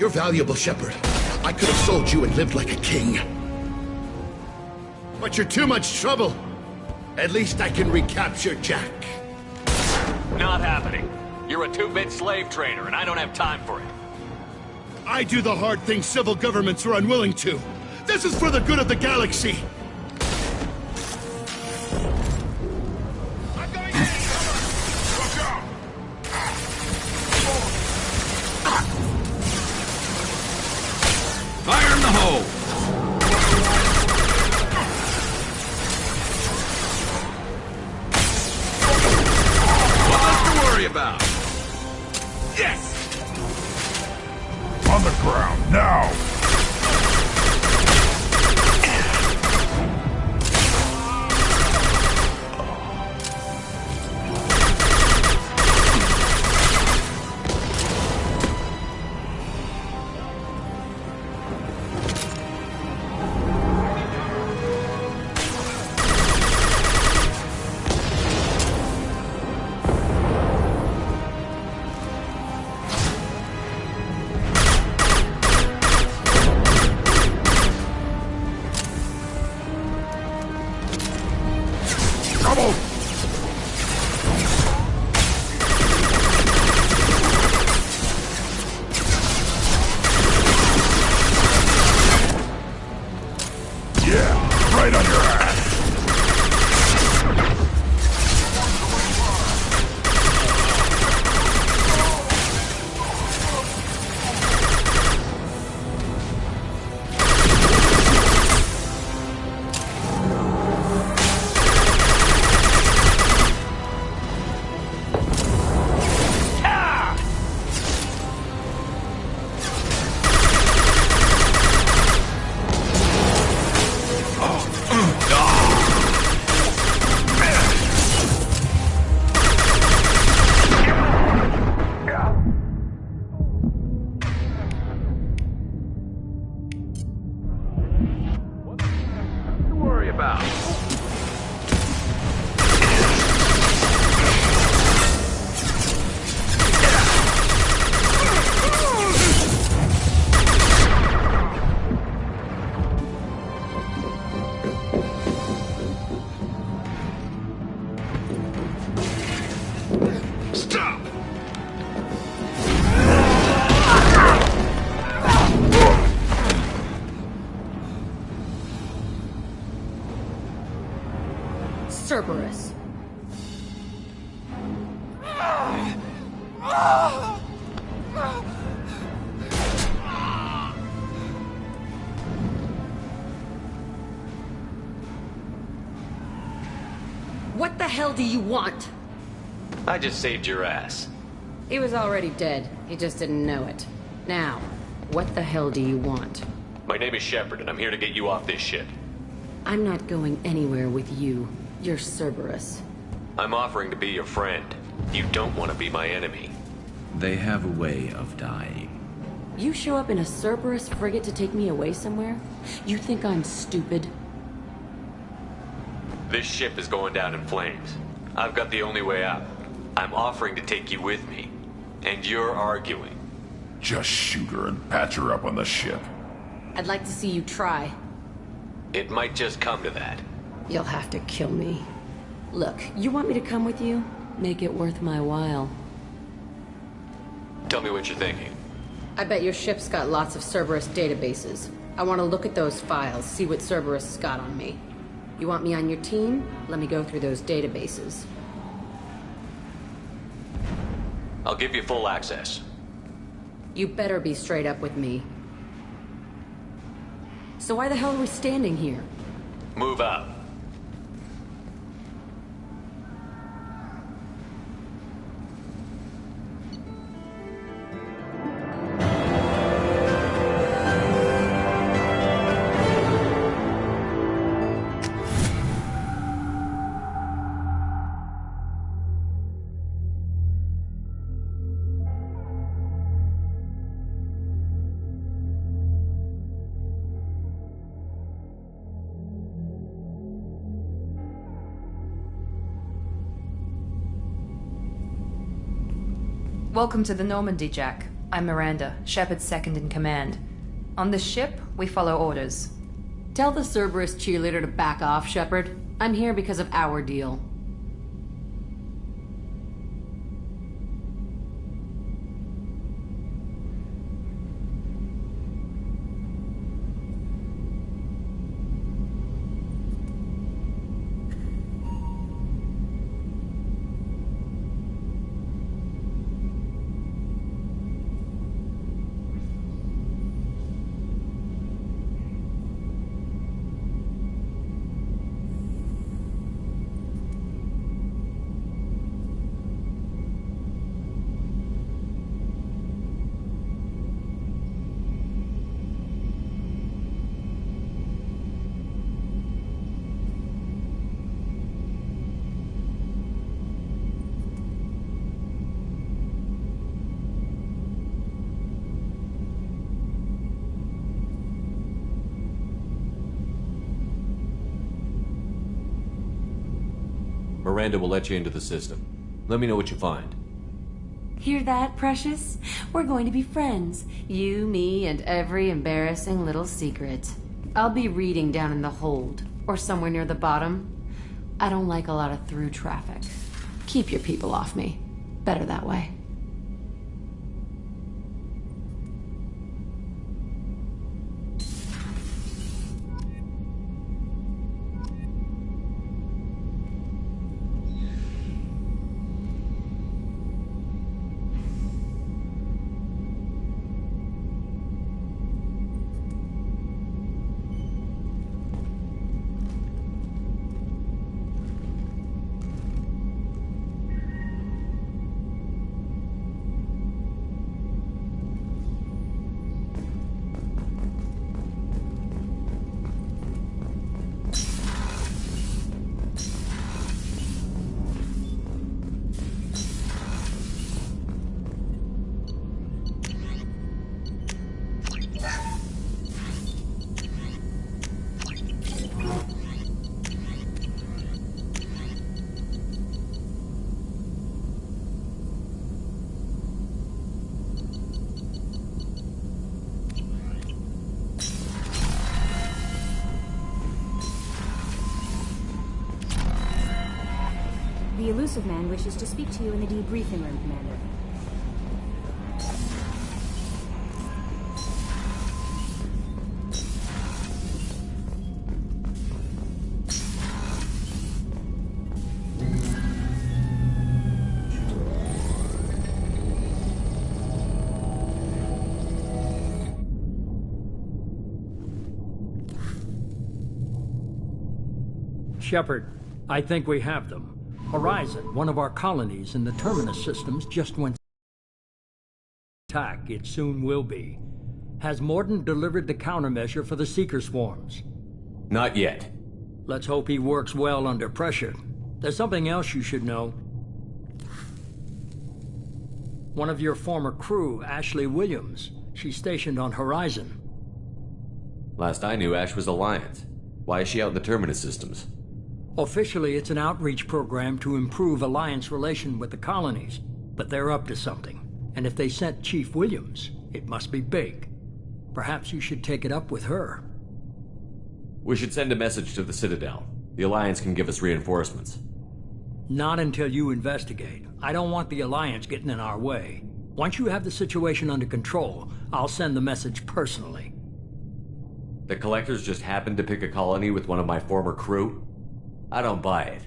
You're valuable, Shepard. I could have sold you and lived like a king. But you're too much trouble. At least I can recapture Jack. Not happening. You're a 2-bit slave trader, and I don't have time for it. I do the hard things civil governments are unwilling to. This is for the good of the galaxy. Fire in the hole! What else to worry about? Yes! On the ground, now! Cerberus. What the hell do you want? I just saved your ass. He was already dead. He just didn't know it. Now, what the hell do you want? My name is Shepard, and I'm here to get you off this ship. I'm not going anywhere with you. You're Cerberus. I'm offering to be your friend. You don't want to be my enemy. They have a way of dying. You show up in a Cerberus frigate to take me away somewhere? You think I'm stupid? This ship is going down in flames. I've got the only way out. I'm offering to take you with me. And you're arguing. Just shoot her and patch her up on the ship. I'd like to see you try. It might just come to that. You'll have to kill me. Look, you want me to come with you? Make it worth my while. Tell me what you're thinking. I bet your ship's got lots of Cerberus databases. I want to look at those files, see what Cerberus has got on me. You want me on your team? Let me go through those databases. I'll give you full access. You better be straight up with me. So why the hell are we standing here? Move out. Welcome to the Normandy, Jack. I'm Miranda, Shepard's second in command. On this ship, we follow orders. Tell the Cerberus cheerleader to back off, Shepard. I'm here because of our deal. Miranda will let you into the system. Let me know what you find. Hear that, Precious? We're going to be friends. You, me, and every embarrassing little secret. I'll be reading down in the hold, or somewhere near the bottom. I don't like a lot of through traffic. Keep your people off me. Better that way. The elusive man wishes to speak to you in the debriefing room, Commander. Shepard, I think we have them. Horizon, one of our colonies in the Terminus systems, just went attack. It soon will be. Has Mordin delivered the countermeasure for the Seeker swarms? Not yet. Let's hope he works well under pressure. There's something else you should know. One of your former crew, Ashley Williams, she's stationed on Horizon. Last I knew, Ash was Alliance. Why is she out in the Terminus systems? Officially, it's an outreach program to improve Alliance relation with the colonies, but they're up to something. And if they sent Chief Williams, it must be big. Perhaps you should take it up with her. We should send a message to the Citadel. The Alliance can give us reinforcements. Not until you investigate. I don't want the Alliance getting in our way. Once you have the situation under control, I'll send the message personally. The Collectors just happened to pick a colony with one of my former crew? I don't buy it.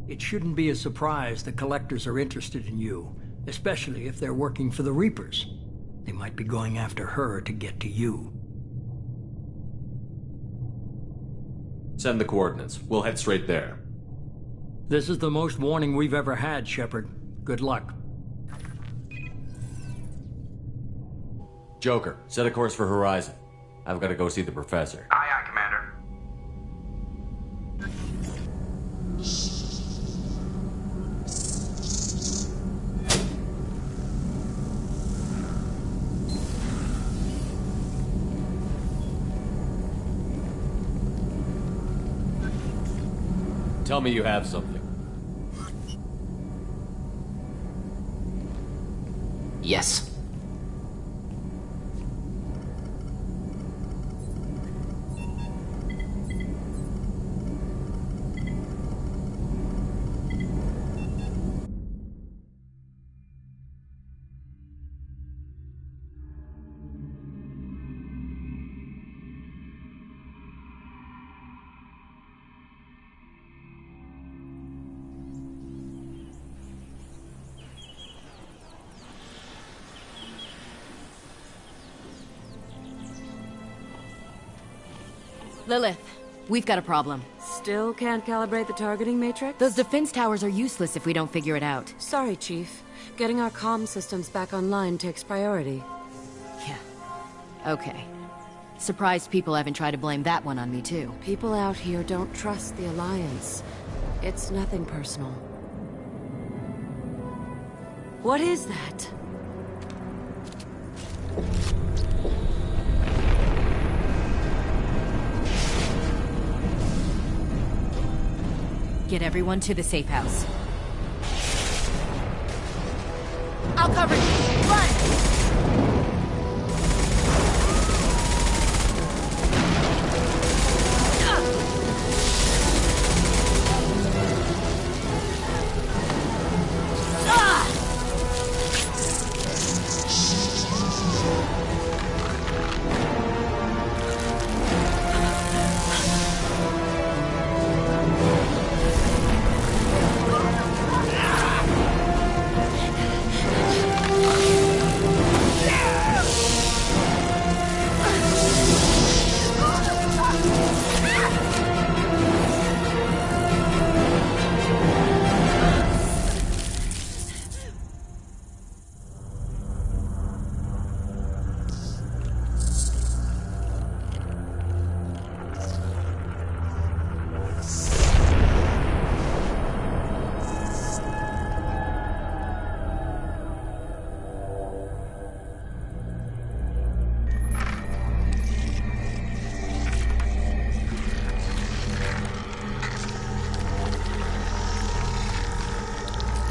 It shouldn't be a surprise the Collectors are interested in you, especially if they're working for the Reapers. They might be going after her to get to you. Send the coordinates. We'll head straight there. This is the most warning we've ever had, Shepard. Good luck. Joker, set a course for Horizon. I've got to go see the Professor. Aye, aye, Commander. Tell me you have something. Yes. Lilith, we've got a problem. Still can't calibrate the targeting matrix? Those defense towers are useless if we don't figure it out. Sorry, Chief. Getting our comm systems back online takes priority. Yeah. Okay. Surprised people haven't tried to blame that one on me, too. People out here don't trust the Alliance. It's nothing personal. What is that? Get everyone to the safe house. I'll cover you. Run!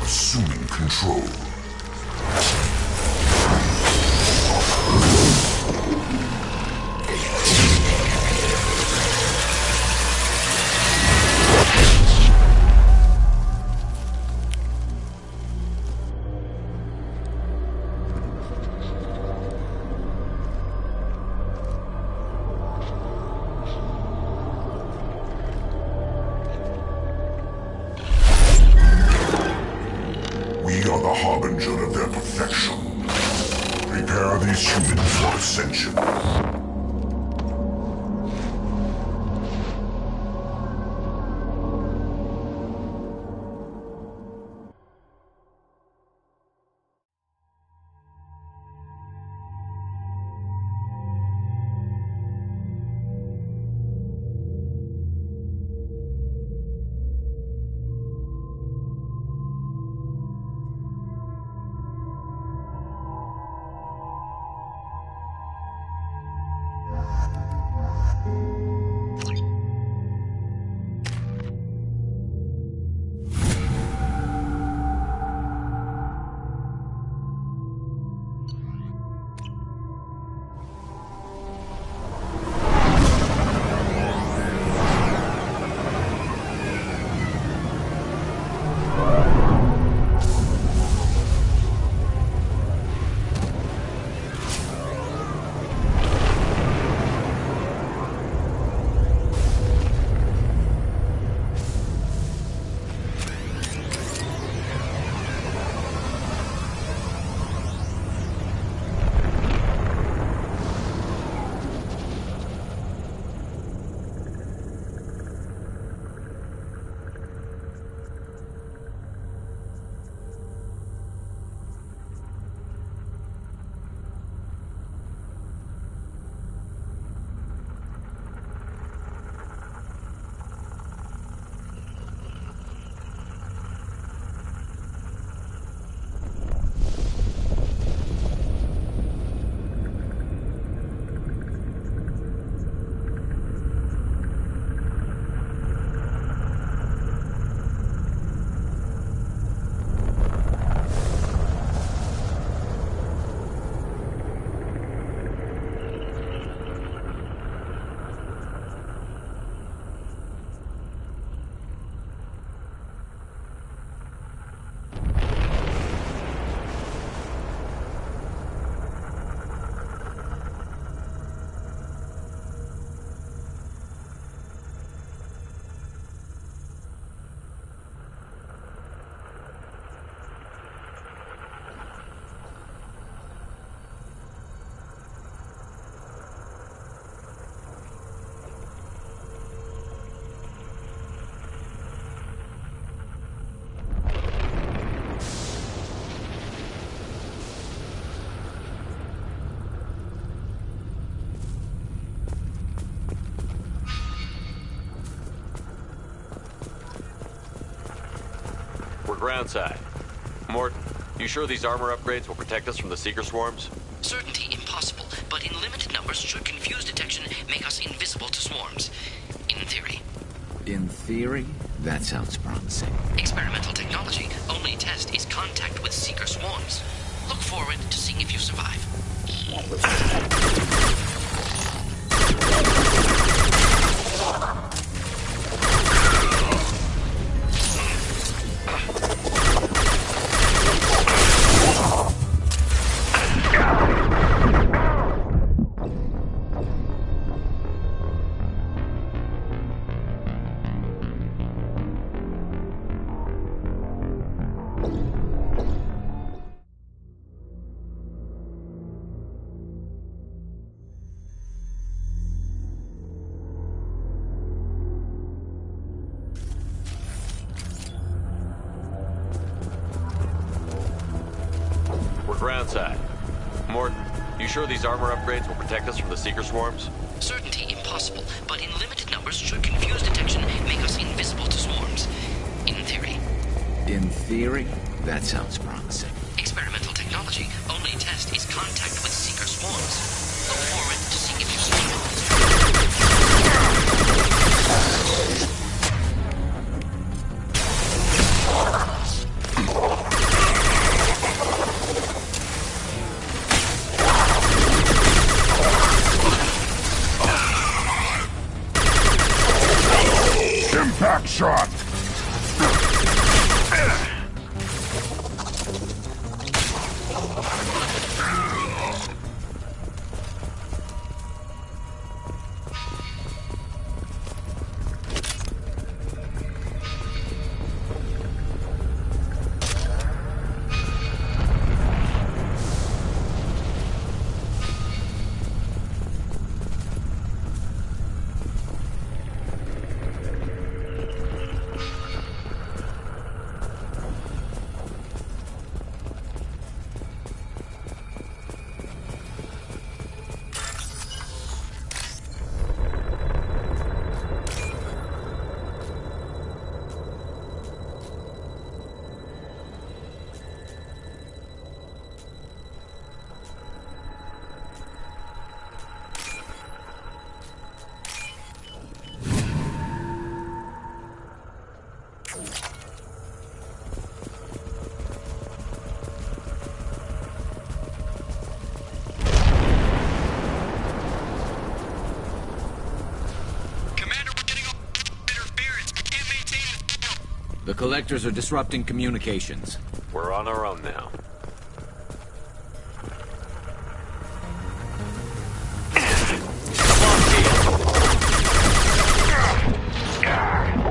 Assuming control. We are the harbinger of their perfection. Prepare these humans for ascension. We're groundside. Morton, you sure these armor upgrades will protect us from the Seeker swarms? Certainty impossible, but in limited numbers should confuse detection make us invisible to swarms. In theory. In theory? That sounds promising. Experimental technology. Only test is contact with Seeker swarms. Look forward to seeing if you survive. Groundside. Morton, you sure these armor upgrades will protect us from the Seeker swarms? Certainty impossible, but in limited numbers should confuse detection make us invisible to swarms. In theory. In theory? That sounds promising. Experimental technology. Only test is contact with Seeker swarms. Look forward to seeing if you survive. Impact shot! The collectors are disrupting communications. We're on our own now.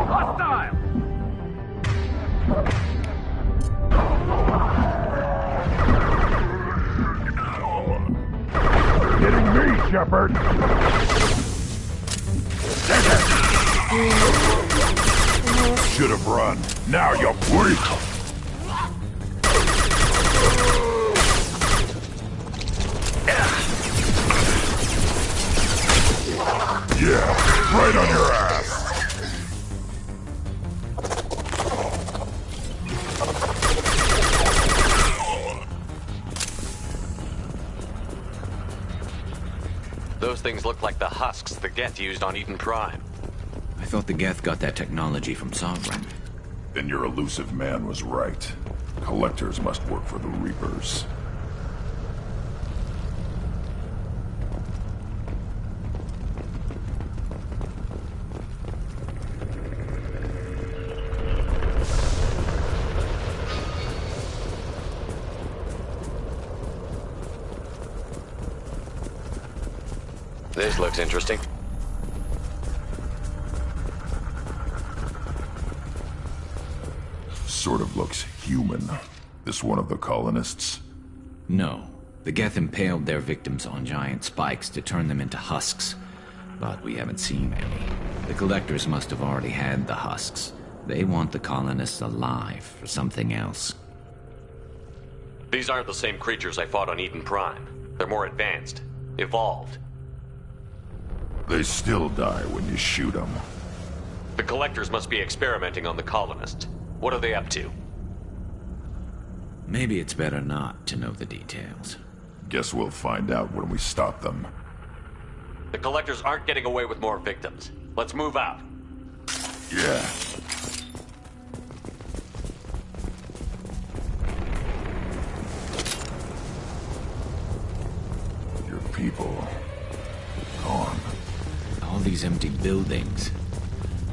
Hostile! Getting me, Shepard! Should have run. Now you're weak! Yeah, right on your ass! Those things look like the husks the Geth used on Eden Prime. I thought the Geth got that technology from Sovereign. Then your elusive man was right. Collectors must work for the Reapers. This looks interesting. Sort of looks human. This one of the colonists? No. The Geth impaled their victims on giant spikes to turn them into husks. But we haven't seen any. The collectors must have already had the husks. They want the colonists alive for something else. These aren't the same creatures I fought on Eden Prime. They're more advanced. Evolved. They still die when you shoot them. The collectors must be experimenting on the colonists. What are they up to? Maybe it's better not to know the details. Guess we'll find out when we stop them. The collectors aren't getting away with more victims. Let's move out. Yeah. Your people... gone. All these empty buildings.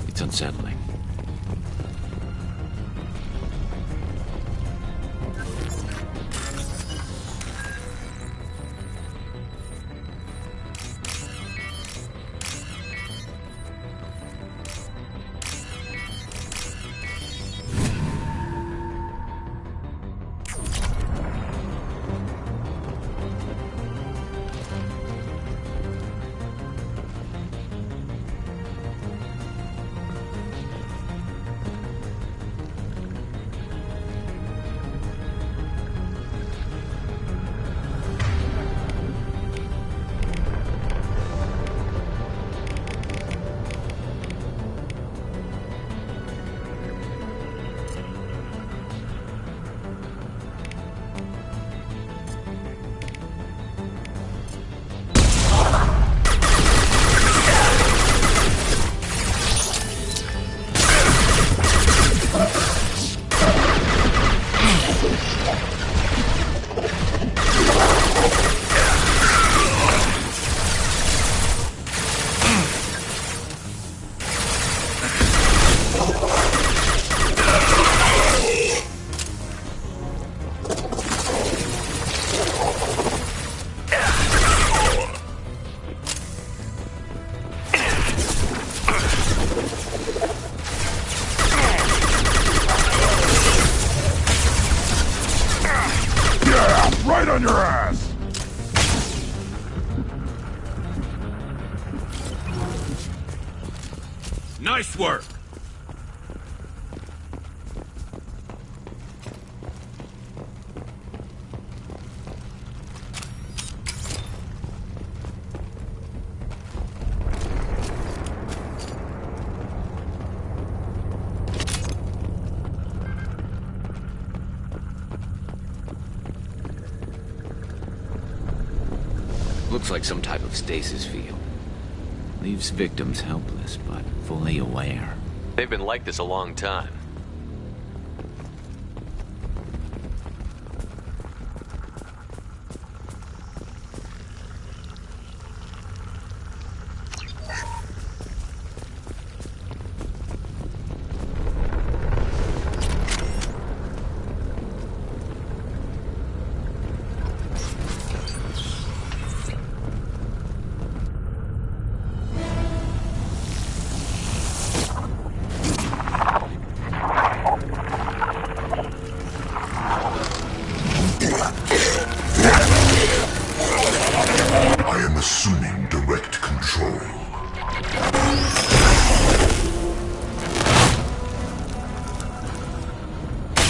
It's unsettling. Right on your ass! Nice work! Looks like some type of stasis field. Leaves victims helpless, but fully aware. They've been like this a long time. I am assuming direct control.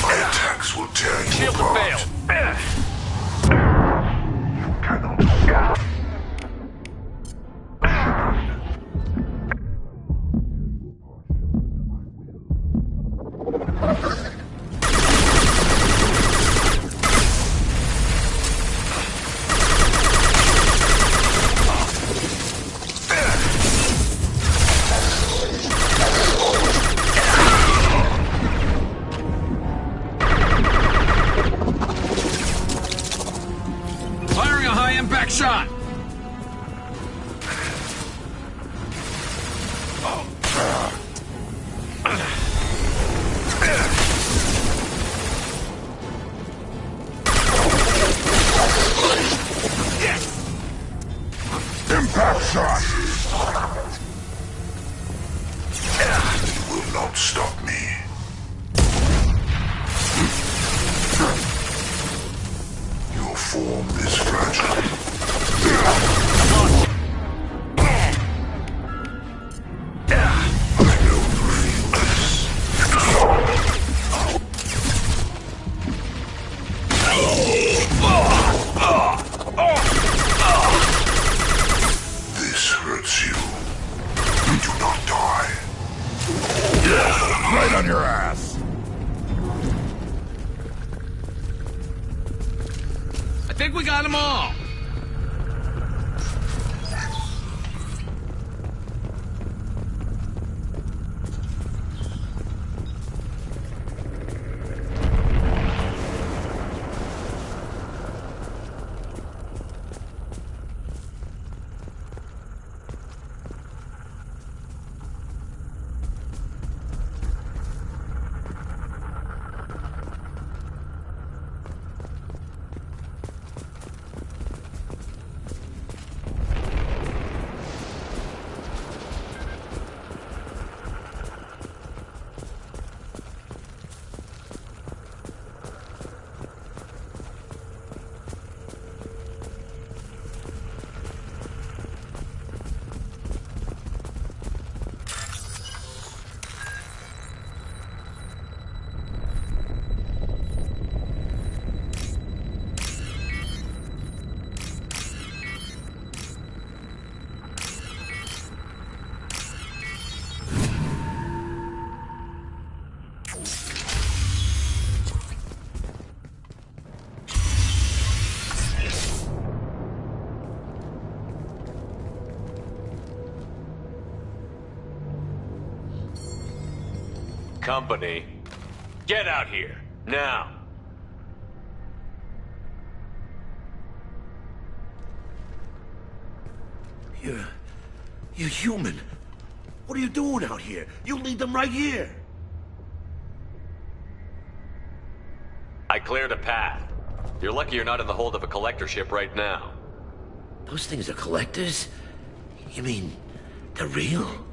My attacks will tear you Shield apart. failed. You cannot escape. Firing a high-impact shot! Impact shot! You will not stop me. Your form is fragile. I don't feel this. This hurts you. You do not die. Right on your ass. them all! Company, get out here, now! You're human. What are you doing out here? You lead them right here. I cleared a path. You're lucky you're not in the hold of a collector ship right now. Those things are collectors? You mean, they're real?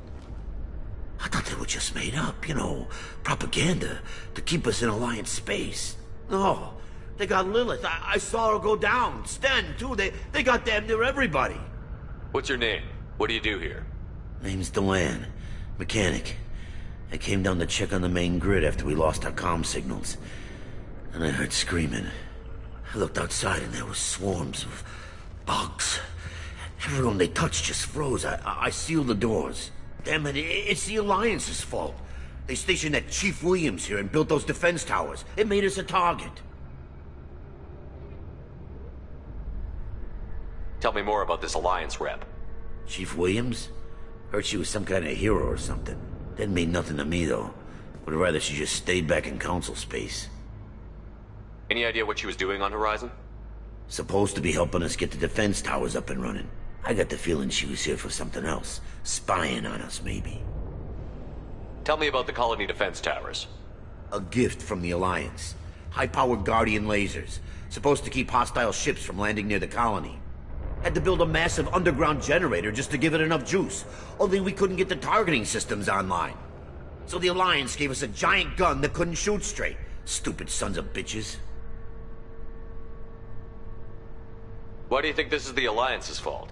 I thought they were just made up, you know, propaganda to keep us in Alliance space. No, they got Lilith. I saw her go down. Sten, too. They got damn near everybody. What's your name? What do you do here? Name's Dewan. Mechanic. I came down to check on the main grid after we lost our comm signals. And I heard screaming. I looked outside and there was swarms of bugs. Everyone they touched just froze. I sealed the doors. Damn it, it's the Alliance's fault. They stationed that Chief Williams here and built those defense towers. It made us a target. Tell me more about this Alliance rep. Chief Williams? Heard she was some kind of hero or something. Didn't mean nothing to me, though. Would rather she just stayed back in Council space. Any idea what she was doing on Horizon? Supposed to be helping us get the defense towers up and running. I got the feeling she was here for something else. Spying on us, maybe. Tell me about the colony defense towers. A gift from the Alliance. High-powered Guardian lasers. Supposed to keep hostile ships from landing near the colony. Had to build a massive underground generator just to give it enough juice. Only we couldn't get the targeting systems online. So the Alliance gave us a giant gun that couldn't shoot straight. Stupid sons of bitches. Why do you think this is the Alliance's fault?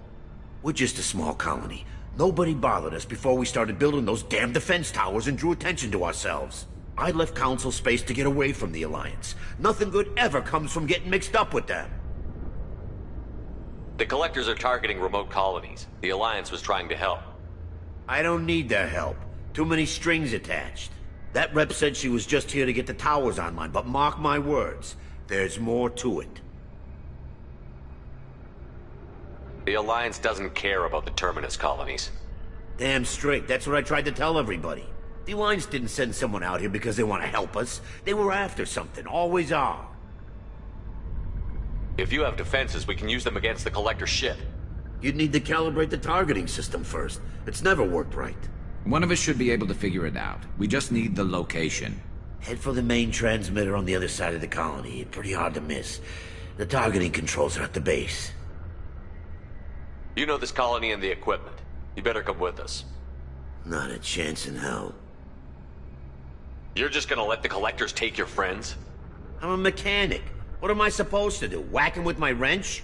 We're just a small colony. Nobody bothered us before we started building those damn defense towers and drew attention to ourselves. I left Council space to get away from the Alliance. Nothing good ever comes from getting mixed up with them. The Collectors are targeting remote colonies. The Alliance was trying to help. I don't need their help. Too many strings attached. That rep said she was just here to get the towers online, but mark my words, there's more to it. The Alliance doesn't care about the Terminus colonies. Damn straight, that's what I tried to tell everybody. The Alliance didn't send someone out here because they want to help us. They were after something, always are. If you have defenses, we can use them against the Collector ship. You'd need to calibrate the targeting system first. It's never worked right. One of us should be able to figure it out. We just need the location. Head for the main transmitter on the other side of the colony. Pretty hard to miss. The targeting controls are at the base. You know this colony and the equipment. You better come with us. Not a chance in hell. You're just gonna let the Collectors take your friends? I'm a mechanic. What am I supposed to do? Whack him with my wrench?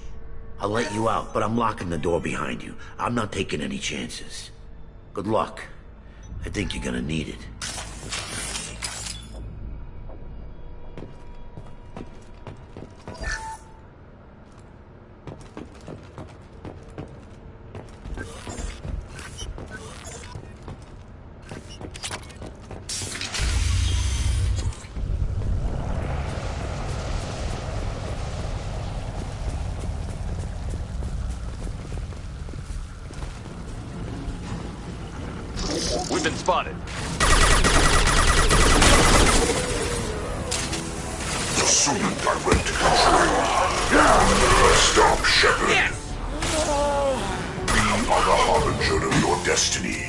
I'll let you out, but I'm locking the door behind you. I'm not taking any chances. Good luck. I think you're gonna need it. We've been spotted. Assuming direct control. Stop, Shepard. Yes. We are the harbinger of your destiny.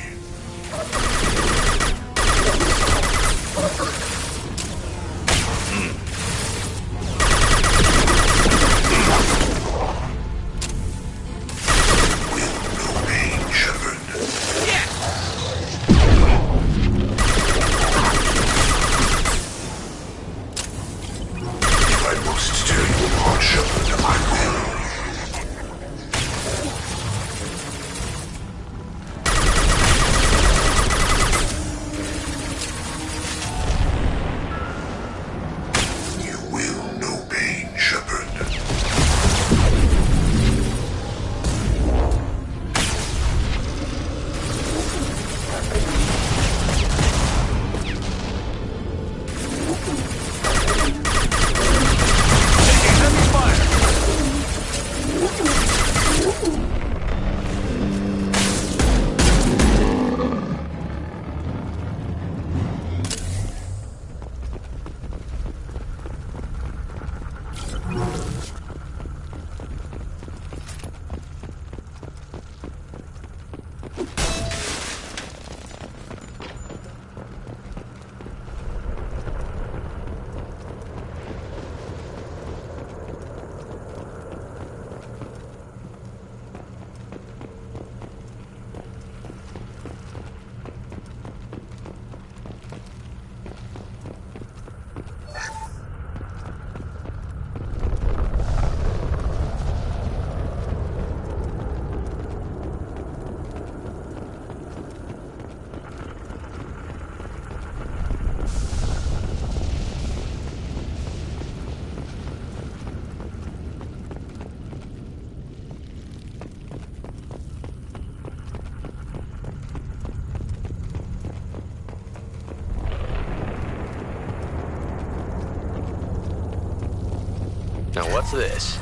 Now what's this?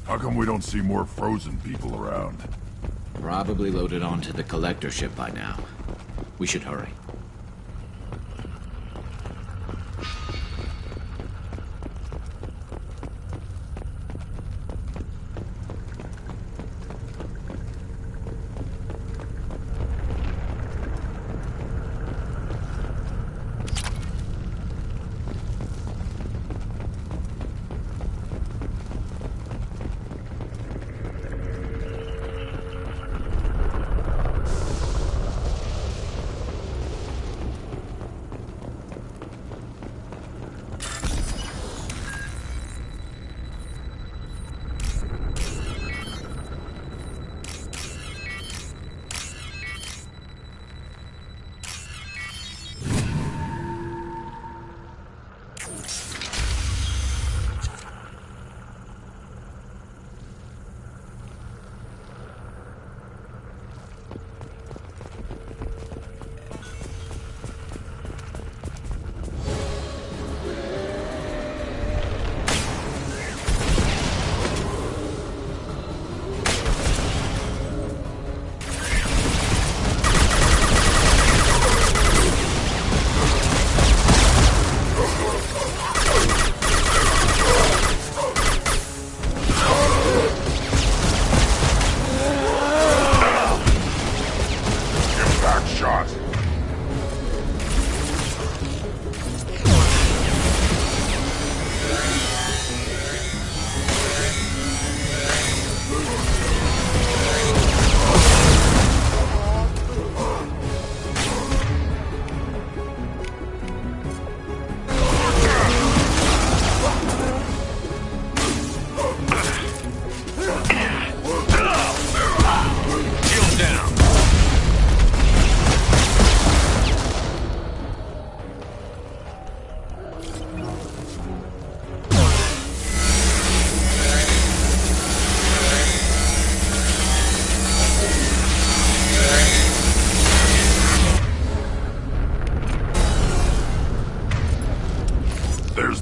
How come we don't see more frozen people around? Probably loaded onto the collector ship by now. We should hurry.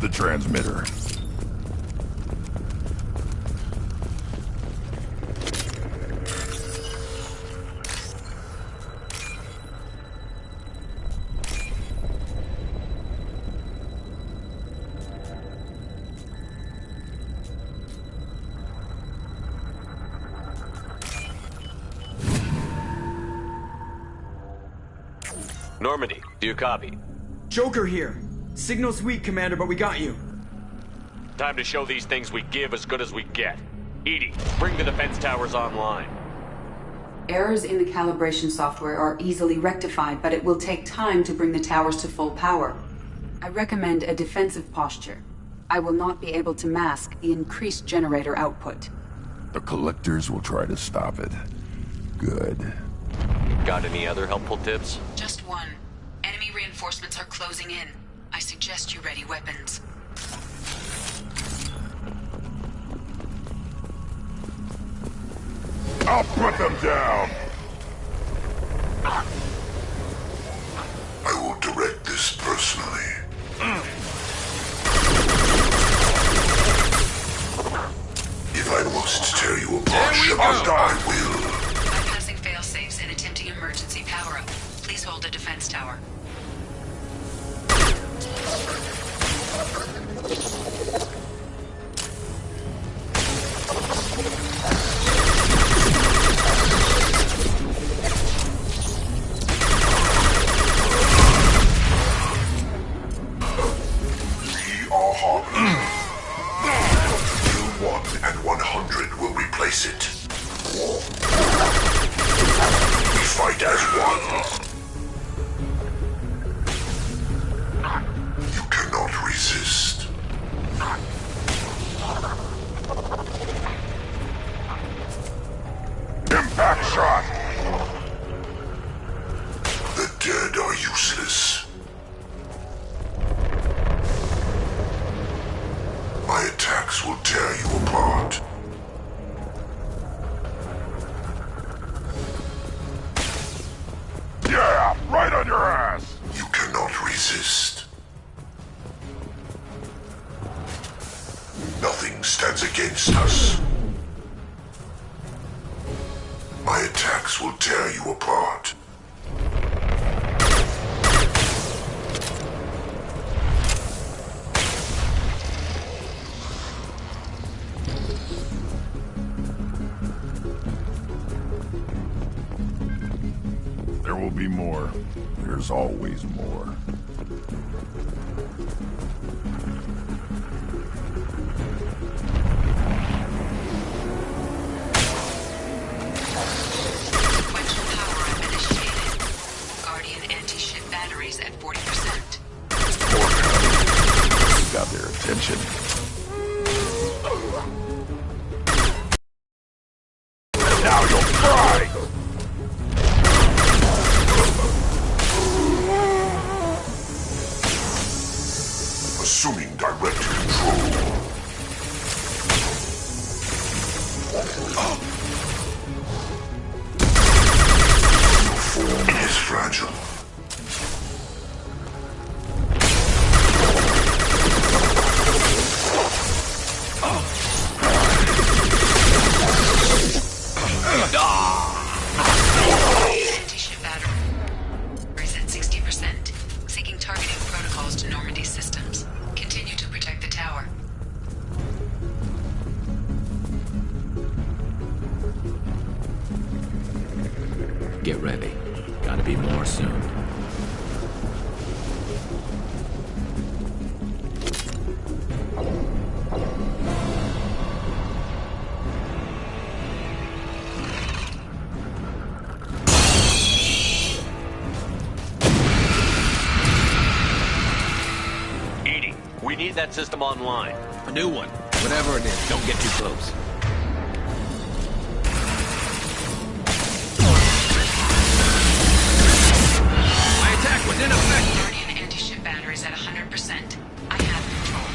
the transmitter. Normandy, do you copy? Joker here. Signal's weak, Commander, but we got you. Time to show these things we give as good as we get. Edie, bring the defense towers online. Errors in the calibration software are easily rectified, but it will take time to bring the towers to full power. I recommend a defensive posture. I will not be able to mask the increased generator output. The collectors will try to stop it. Good. Got any other helpful tips? Just one. Enemy reinforcements are closing in. I suggest you ready weapons. I'll put them down! I will direct this personally. If I must tear you apart, Shepard, I will. Bypassing fail-safes and attempting emergency power-up. Please hold a defense tower. We are harmony. Kill 1 and 100 will replace it. We fight as one. You cannot resist. Impact shot! The dead are useless. My attacks will tear you apart. Yeah, right on your ass! You cannot resist. Nothing stands against us. My attacks will tear you apart. There will be more. There's always more. Sequential power-up initiated. Guardian anti-ship batteries at 40%. Got their attention. Now you'll cry! Assuming direct control. Your form is fragile. Anti-ship batteries at 60%. Seeking targeting protocols to Normandy systems. Continue to protect the tower. Get ready. Gotta be more soon. Edie, we need that system online. A new one. Whatever it is, don't get too close. My attack was in effect! Guardian anti-ship batteries at 100%. I have control.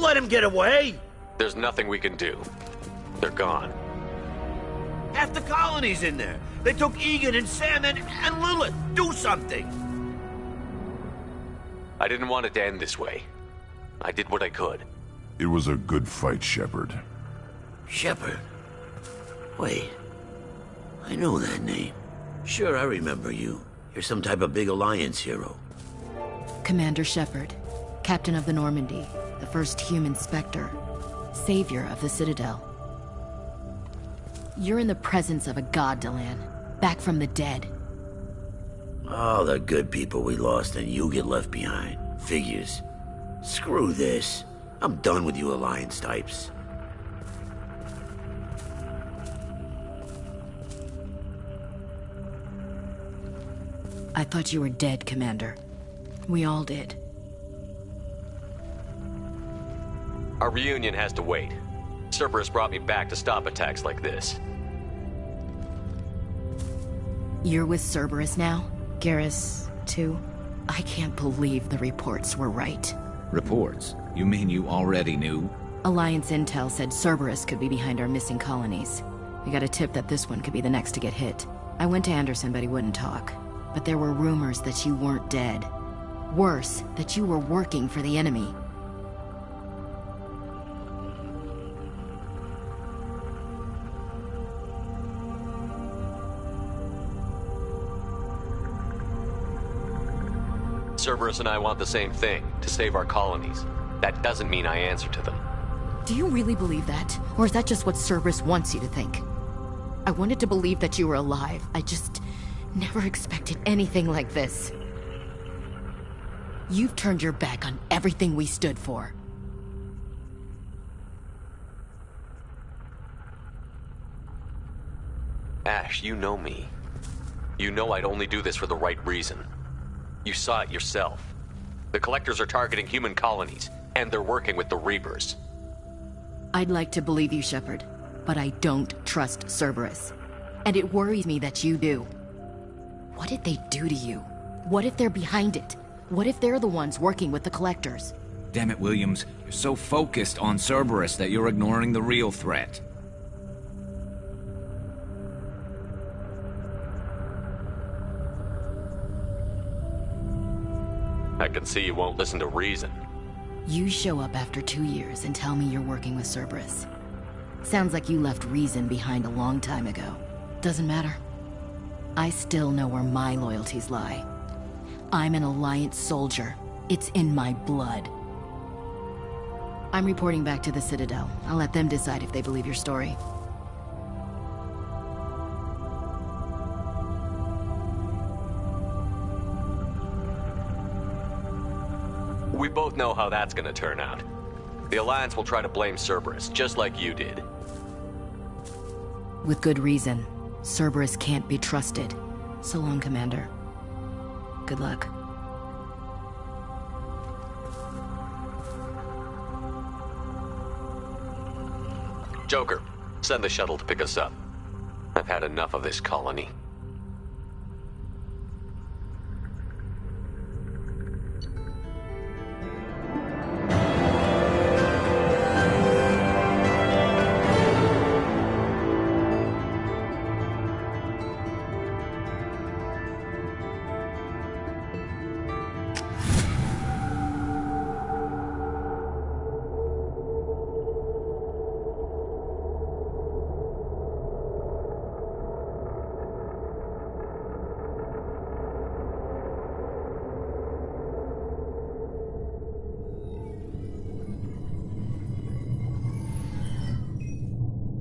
Don't let him get away! There's nothing we can do. They're gone. Half the colony's in there. They took Egan and Sam and Lilith. Do something! I didn't want it to end this way. I did what I could. It was a good fight, Shepard. Shepard? Wait. I know that name. Sure, I remember you. You're some type of big Alliance hero. Commander Shepard, Captain of the Normandy, the first human Spectre, Savior of the Citadel. You're in the presence of a god, Delan, back from the dead. All the good people we lost and you get left behind. Figures. Screw this. I'm done with you Alliance types. I thought you were dead, Commander. We all did. Our reunion has to wait. Cerberus brought me back to stop attacks like this. You're with Cerberus now? Garrus, too? I can't believe the reports were right. Reports? You mean you already knew? Alliance intel said Cerberus could be behind our missing colonies. We got a tip that this one could be the next to get hit. I went to Anderson, but he wouldn't talk. But there were rumors that you weren't dead. Worse, that you were working for the enemy. Cerberus and I want the same thing, to save our colonies. That doesn't mean I answer to them. Do you really believe that? Or is that just what Cerberus wants you to think? I wanted to believe that you were alive. I just never expected anything like this. You've turned your back on everything we stood for. Ash, you know me. You know I'd only do this for the right reason. You saw it yourself. The Collectors are targeting human colonies, and they're working with the Reapers. I'd like to believe you, Shepard, but I don't trust Cerberus. And it worries me that you do. What did they do to you? What if they're behind it? What if they're the ones working with the Collectors? Damn it, Williams. You're so focused on Cerberus that you're ignoring the real threat. I can see you won't listen to reason. You show up after 2 years and tell me you're working with Cerberus. Sounds like you left reason behind a long time ago. Doesn't matter. I still know where my loyalties lie. I'm an Alliance soldier. It's in my blood. I'm reporting back to the Citadel. I'll let them decide if they believe your story. We both know how that's gonna turn out. The Alliance will try to blame Cerberus, just like you did. With good reason. Cerberus can't be trusted. So long, Commander. Good luck. Joker, send the shuttle to pick us up. I've had enough of this colony.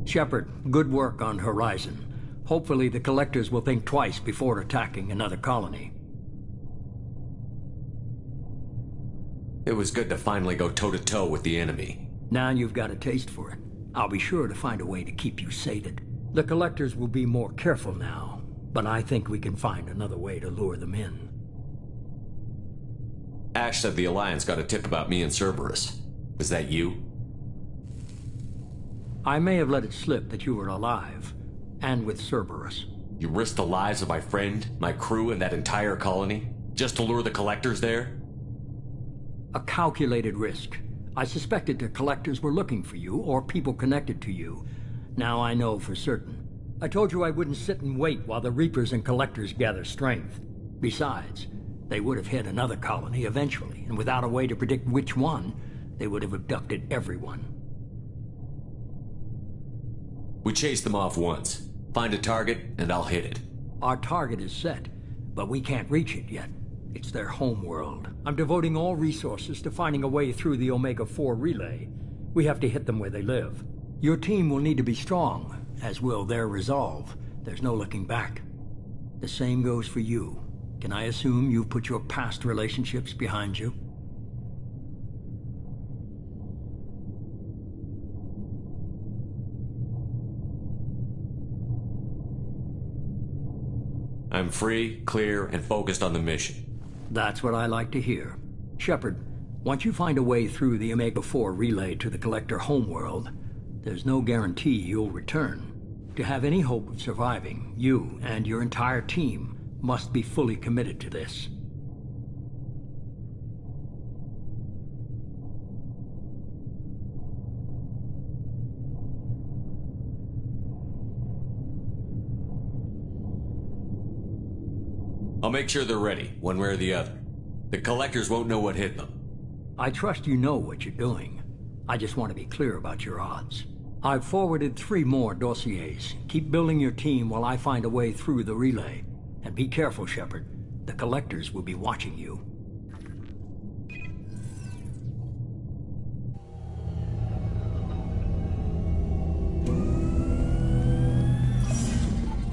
Shepard, good work on Horizon. Hopefully the Collectors will think twice before attacking another colony. It was good to finally go toe-to-toe with the enemy. Now you've got a taste for it. I'll be sure to find a way to keep you sated. The Collectors will be more careful now, but I think we can find another way to lure them in. Ash said the Alliance got a tip about me and Cerberus. Is that you? I may have let it slip that you were alive, and with Cerberus. You risked the lives of my friend, my crew, and that entire colony, just to lure the Collectors there? A calculated risk. I suspected the collectors were looking for you, or people connected to you. Now I know for certain. I told you I wouldn't sit and wait while the Reapers and Collectors gather strength. Besides, they would have hit another colony eventually, and without a way to predict which one, they would have abducted everyone. We chased them off once. Find a target, and I'll hit it. Our target is set, but we can't reach it yet. It's their home world. I'm devoting all resources to finding a way through the Omega-4 relay. We have to hit them where they live. Your team will need to be strong, as will their resolve. There's no looking back. The same goes for you. Can I assume you've put your past relationships behind you? I'm free, clear, and focused on the mission. That's what I like to hear. Shepard, once you find a way through the Omega-4 relay to the Collector homeworld, there's no guarantee you'll return. To have any hope of surviving, you and your entire team must be fully committed to this. I'll make sure they're ready, one way or the other. The Collectors won't know what hit them. I trust you know what you're doing. I just want to be clear about your odds. I've forwarded 3 more dossiers. Keep building your team while I find a way through the relay. And be careful, Shepard. The Collectors will be watching you.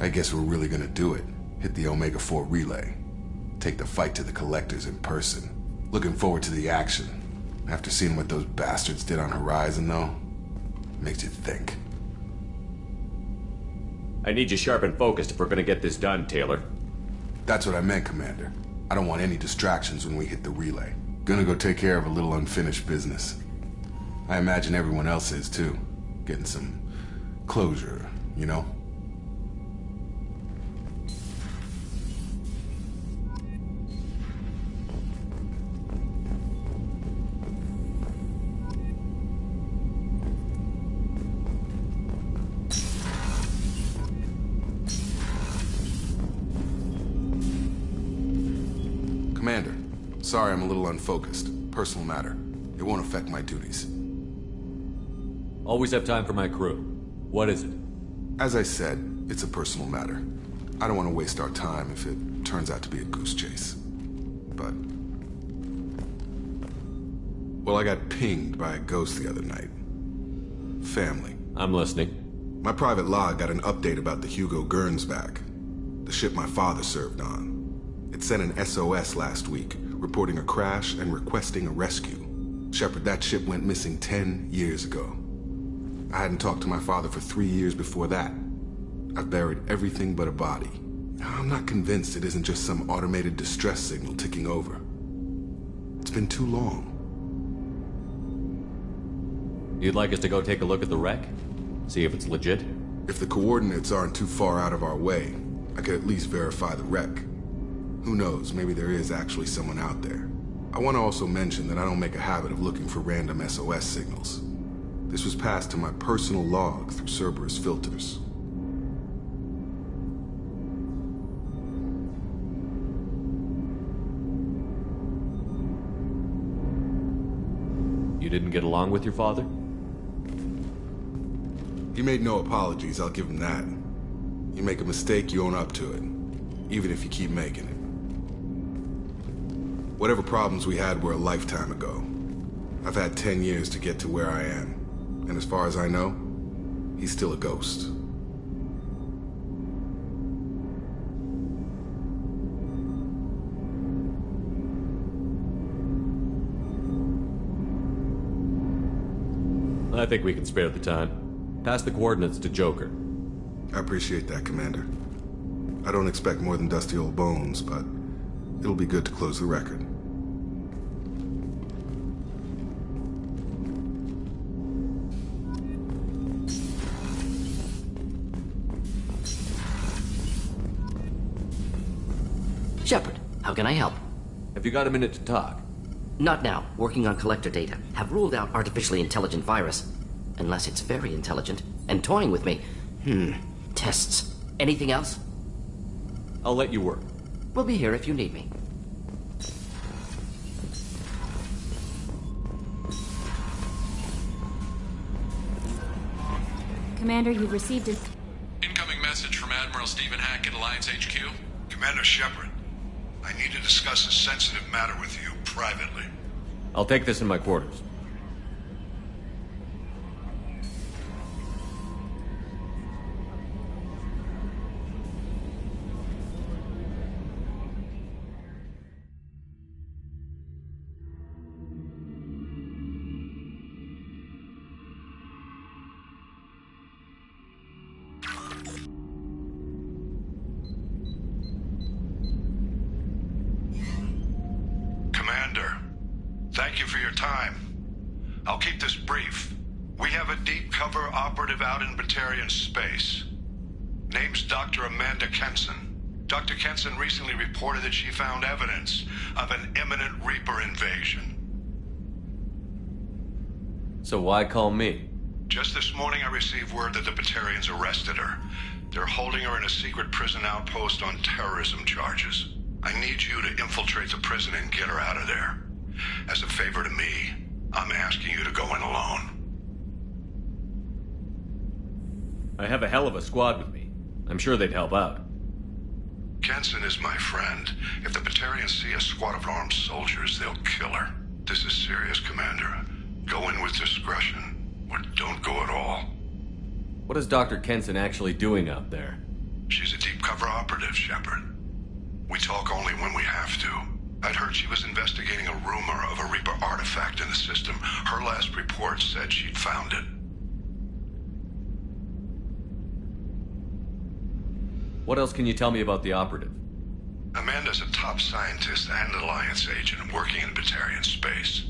I guess we're really gonna do it. Hit the Omega-4 relay. Take the fight to the Collectors in person. Looking forward to the action. After seeing what those bastards did on Horizon, though, makes you think. I need you sharp and focused if we're gonna get this done, Taylor. That's what I meant, Commander. I don't want any distractions when we hit the relay. Gonna go take care of a little unfinished business. I imagine everyone else is, too. Getting some closure, you know? Commander, sorry I'm a little unfocused. Personal matter. It won't affect my duties. Always have time for my crew. What is it? As I said, it's a personal matter. I don't want to waste our time if it turns out to be a goose chase. But... well, I got pinged by a ghost the other night. Family. I'm listening. My private log got an update about the Hugo Gernsback, the ship my father served on. It sent an SOS last week, reporting a crash and requesting a rescue. Shepard, that ship went missing 10 years ago. I hadn't talked to my father for 3 years before that. I've buried everything but a body. I'm not convinced it isn't just some automated distress signal ticking over. It's been too long. You'd like us to go take a look at the wreck? See if it's legit? If the coordinates aren't too far out of our way, I could at least verify the wreck. Who knows, maybe there is actually someone out there. I want to also mention that I don't make a habit of looking for random SOS signals. This was passed to my personal log through Cerberus filters. You didn't get along with your father? He made no apologies, I'll give him that. You make a mistake, you own up to it. Even if you keep making it. Whatever problems we had were a lifetime ago. I've had 10 years to get to where I am. And as far as I know, he's still a ghost. I think we can spare the time. Pass the coordinates to Joker. I appreciate that, Commander. I don't expect more than dusty old bones, but it'll be good to close the record. Shepard, how can I help? Have you got a minute to talk? Not now. Working on collector data. Have ruled out artificially intelligent virus. Unless it's very intelligent. And toying with me. Tests. Anything else? I'll let you work. We'll be here if you need me. Commander, you've received an... Incoming message from Admiral Stephen Hackett, Alliance HQ. Commander Shepard, I need to discuss a sensitive matter with you privately. I'll take this in my quarters. Thank you for your time. I'll keep this brief. We have a deep cover operative out in Batarian space. Name's Dr. Amanda Kenson. Dr. Kenson recently reported that she found evidence of an imminent Reaper invasion. So why call me? Just this morning I received word that the Batarians arrested her. They're holding her in a secret prison outpost on terrorism charges. I need you to infiltrate the prison and get her out of there. As a favor to me, I'm asking you to go in alone. I have a hell of a squad with me. I'm sure they'd help out. Kenson is my friend. If the Batarians see a squad of armed soldiers, they'll kill her. This is serious, Commander. Go in with discretion, or don't go at all. What is Dr. Kenson actually doing out there? She's a deep cover operative, Shepard. We talk only when we have to. I'd heard she was investigating a rumor of a Reaper artifact in the system. Her last report said she'd found it. What else can you tell me about the operative? Amanda's a top scientist and Alliance agent working in Batarian space.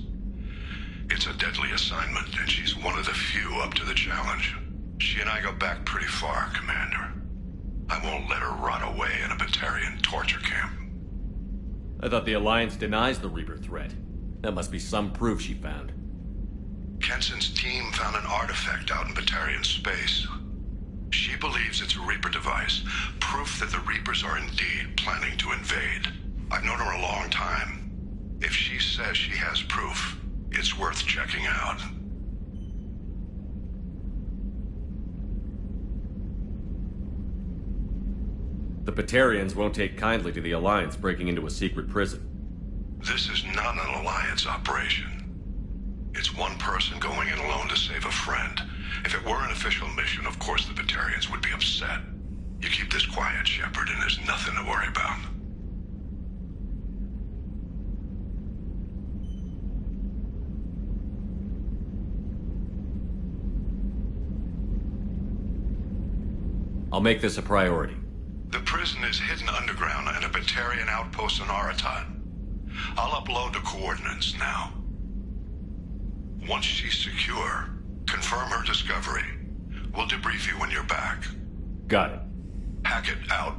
It's a deadly assignment, and she's one of the few up to the challenge. She and I go back pretty far, Commander. I won't let her rot away in a Batarian torture camp. I thought the Alliance denies the Reaper threat. That must be some proof she found. Kenson's team found an artifact out in Batarian space. She believes it's a Reaper device, proof that the Reapers are indeed planning to invade. I've known her a long time. If she says she has proof, it's worth checking out. The Batarians won't take kindly to the Alliance breaking into a secret prison. This is not an Alliance operation. It's one person going in alone to save a friend. If it were an official mission, of course the Batarians would be upset. You keep this quiet, Shepard, and there's nothing to worry about. I'll make this a priority. The prison is hidden underground in a Batarian outpost on Aratat. I'll upload the coordinates now. Once she's secure, confirm her discovery. We'll debrief you when you're back. Got it. Hackett out.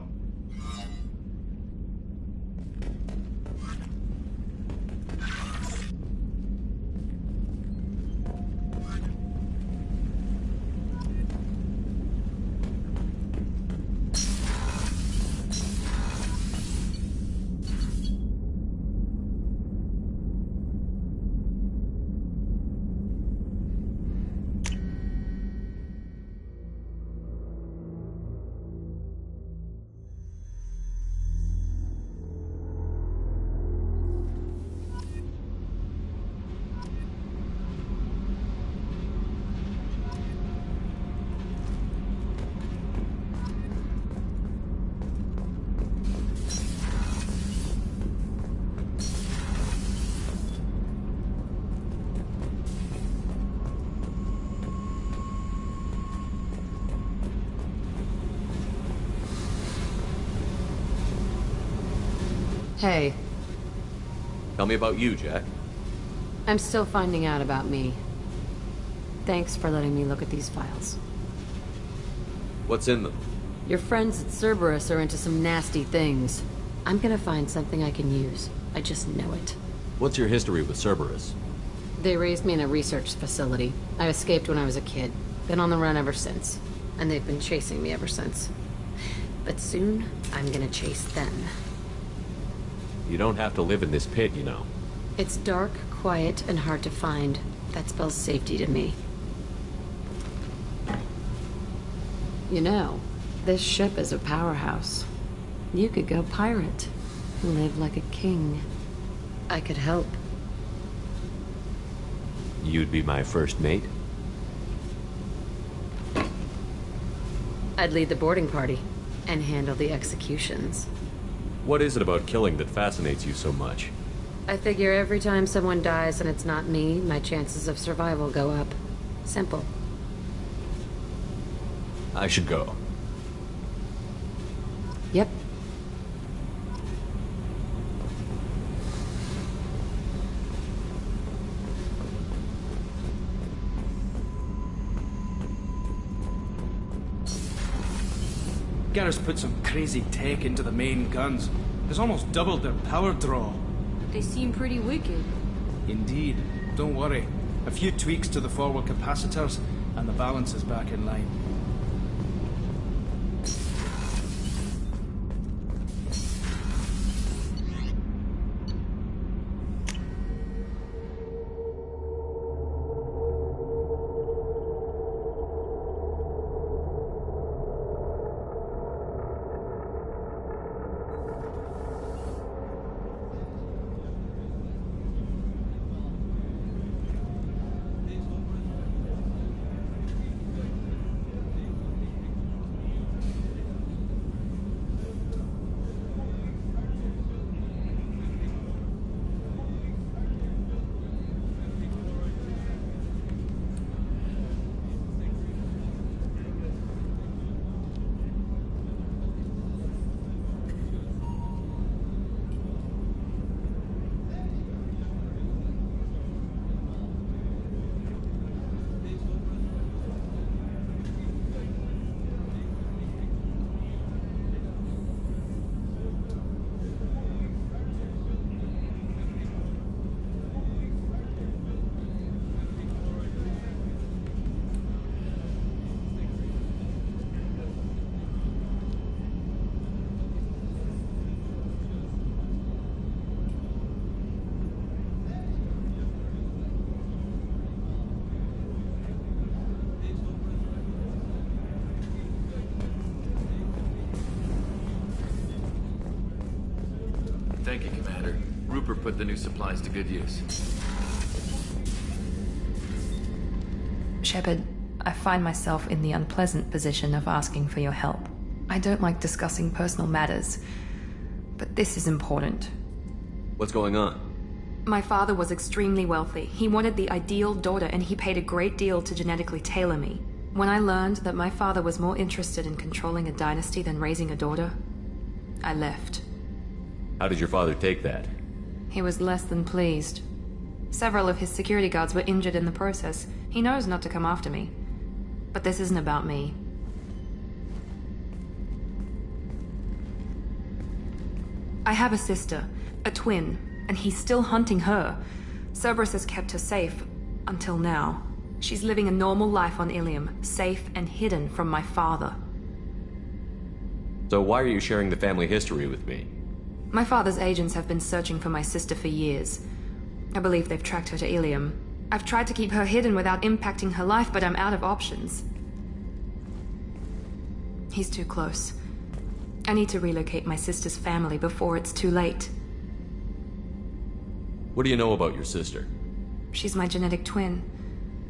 Hey. Tell me about you, Jack. I'm still finding out about me. Thanks for letting me look at these files. What's in them? Your friends at Cerberus are into some nasty things. I'm gonna find something I can use. I just know it. What's your history with Cerberus? They raised me in a research facility. I escaped when I was a kid. Been on the run ever since. And they've been chasing me ever since. But soon, I'm gonna chase them. You don't have to live in this pit, you know. It's dark, quiet, and hard to find. That spells safety to me. You know, this ship is a powerhouse. You could go pirate. Live like a king. I could help. You'd be my first mate? I'd lead the boarding party and handle the executions. What is it about killing that fascinates you so much? I figure every time someone dies and it's not me, my chances of survival go up. Simple. I should go. Yep. Garrus put some crazy tech into the main guns. It's almost doubled their power draw. They seem pretty wicked. Indeed. Don't worry. A few tweaks to the forward capacitors, and the balance is back in line. Thank you, Commander. Rupert put the new supplies to good use. Shepard, I find myself in the unpleasant position of asking for your help. I don't like discussing personal matters, but this is important. What's going on? My father was extremely wealthy. He wanted the ideal daughter, and he paid a great deal to genetically tailor me. When I learned that my father was more interested in controlling a dynasty than raising a daughter, I left. How did your father take that? He was less than pleased. Several of his security guards were injured in the process. He knows not to come after me. But this isn't about me. I have a sister, a twin, and he's still hunting her. Cerberus has kept her safe, until now. She's living a normal life on Ilium, safe and hidden from my father. So why are you sharing the family history with me? My father's agents have been searching for my sister for years. I believe they've tracked her to Ilium. I've tried to keep her hidden without impacting her life, but I'm out of options. He's too close. I need to relocate my sister's family before it's too late. What do you know about your sister? She's my genetic twin.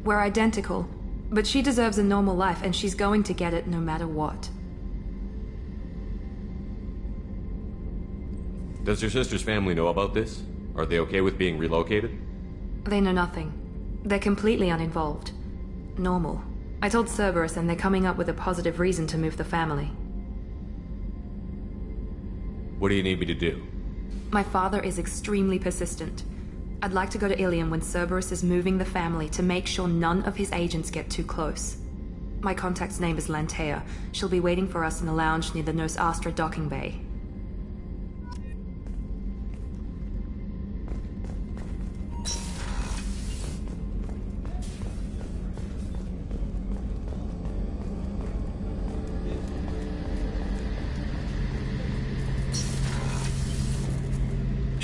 We're identical, but she deserves a normal life, and she's going to get it no matter what. Does your sister's family know about this? Are they okay with being relocated? They know nothing. They're completely uninvolved. Normal. I told Cerberus, and they're coming up with a positive reason to move the family. What do you need me to do? My father is extremely persistent. I'd like to go to Ilium when Cerberus is moving the family to make sure none of his agents get too close. My contact's name is Lantea. She'll be waiting for us in the lounge near the Nurse Astra docking bay.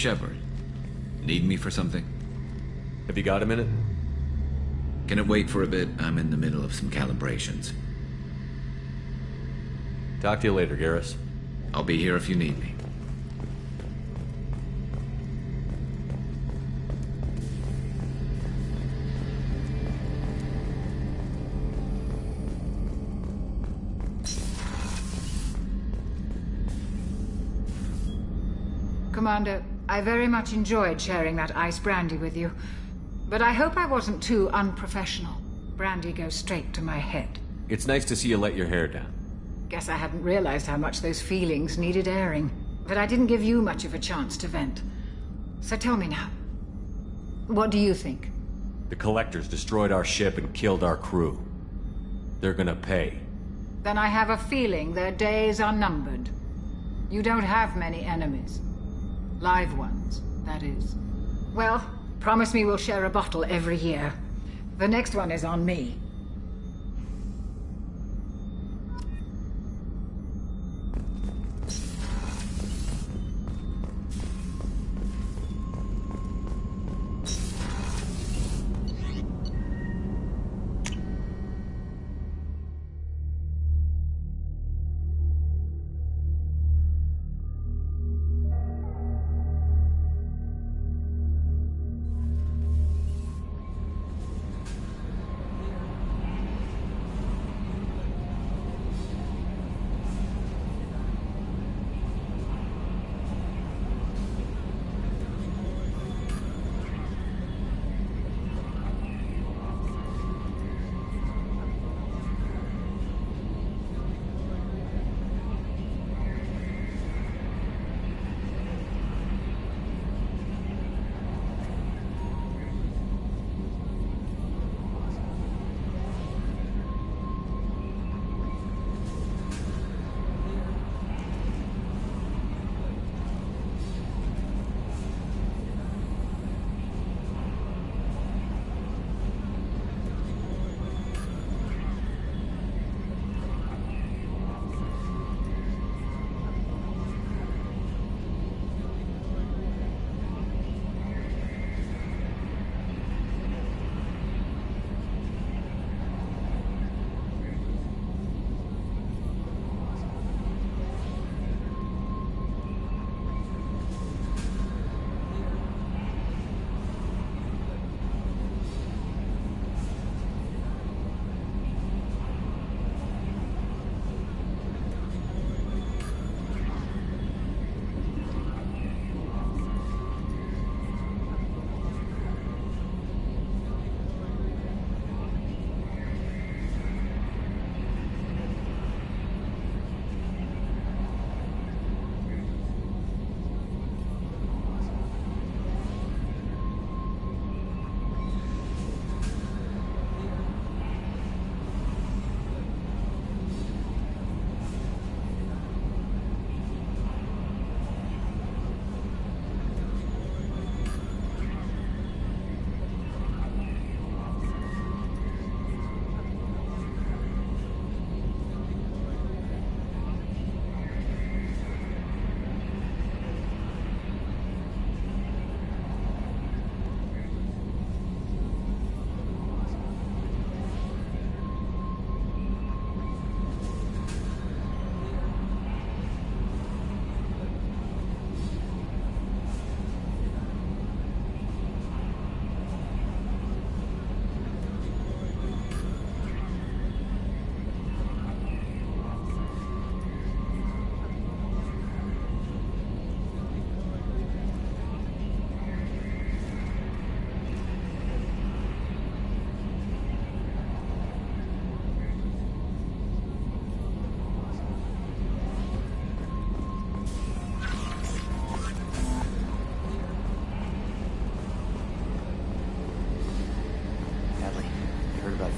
Shepard, need me for something? Have you got a minute? Can it wait for a bit? I'm in the middle of some calibrations. Talk to you later, Garrus. I'll be here if you need me. Commander, I very much enjoyed sharing that ice brandy with you. But I hope I wasn't too unprofessional. Brandy goes straight to my head. It's nice to see you let your hair down. Guess I hadn't realized how much those feelings needed airing. But I didn't give you much of a chance to vent. So tell me now. What do you think? The Collectors destroyed our ship and killed our crew. They're gonna pay. Then I have a feeling their days are numbered. You don't have many enemies. Live ones, that is. Well, promise me we'll share a bottle every year. The next one is on me.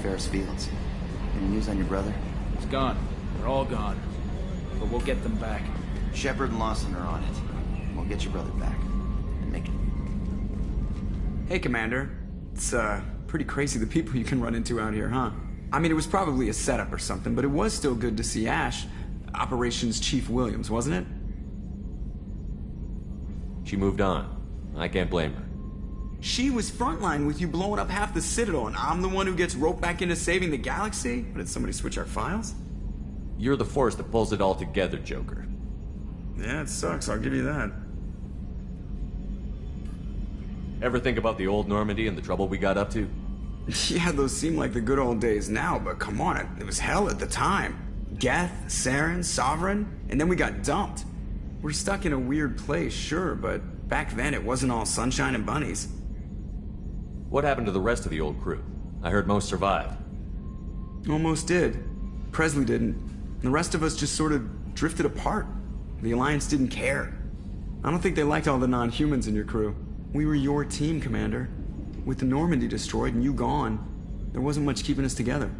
Ferris Fields. Any news on your brother? He's gone. They're all gone. But we'll get them back. Shepard and Lawson are on it. We'll get your brother back. And make it. Hey, Commander. It's, pretty crazy the people you can run into out here, huh? I mean, it was probably a setup or something, but it was still good to see Ash. Operations Chief Williams, wasn't it? She moved on. I can't blame her. She was frontline with you blowing up half the Citadel, and I'm the one who gets roped back into saving the galaxy? Did somebody switch our files? You're the force that pulls it all together, Joker. Yeah, it sucks, I'll give you that. Ever think about the old Normandy and the trouble we got up to? Yeah, those seem like the good old days now, but come on, it was hell at the time. Geth, Saren, Sovereign, and then we got dumped. We're stuck in a weird place, sure, but back then it wasn't all sunshine and bunnies. What happened to the rest of the old crew? I heard most survived. Almost did. Presley didn't. The rest of us just sort of drifted apart. The Alliance didn't care. I don't think they liked all the non-humans in your crew. We were your team, Commander. With the Normandy destroyed and you gone, there wasn't much keeping us together.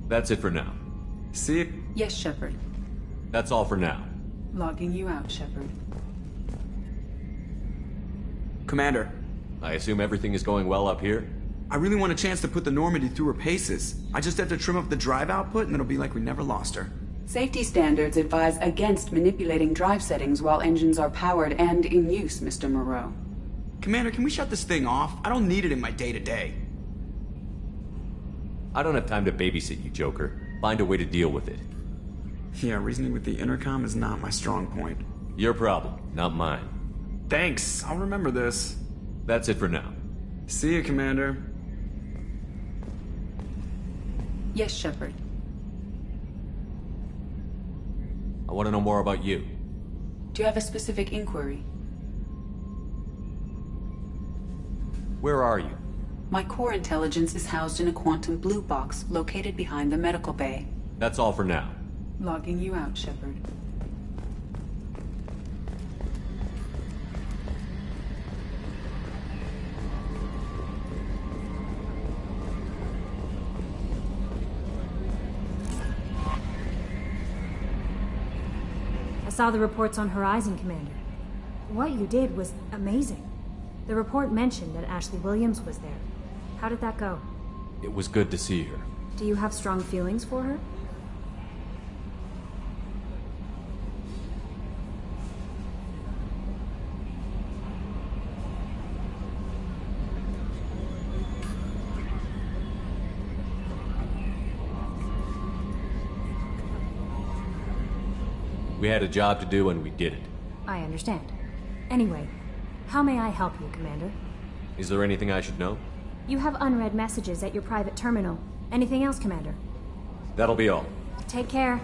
That's it for now. See it? Yes, Shepard. That's all for now. Logging you out, Shepard. Commander. I assume everything is going well up here? I really want a chance to put the Normandy through her paces. I just have to trim up the drive output and it'll be like we never lost her. Safety standards advise against manipulating drive settings while engines are powered and in use, Mr. Moreau. Commander, can we shut this thing off? I don't need it in my day-to-day. I don't have time to babysit you, Joker. Find a way to deal with it. Yeah, reasoning with the intercom is not my strong point. Your problem, not mine. Thanks, I'll remember this. That's it for now. See you, Commander. Yes, Shepard. I want to know more about you. Do you have a specific inquiry? Where are you? My core intelligence is housed in a quantum blue box located behind the medical bay. That's all for now. Logging you out, Shepard. I saw the reports on Horizon, Commander. What you did was amazing. The report mentioned that Ashley Williams was there. How did that go? It was good to see her. Do you have strong feelings for her? We had a job to do and we did it. I understand. Anyway, how may I help you, Commander? Is there anything I should know? You have unread messages at your private terminal. Anything else, Commander? That'll be all. Take care.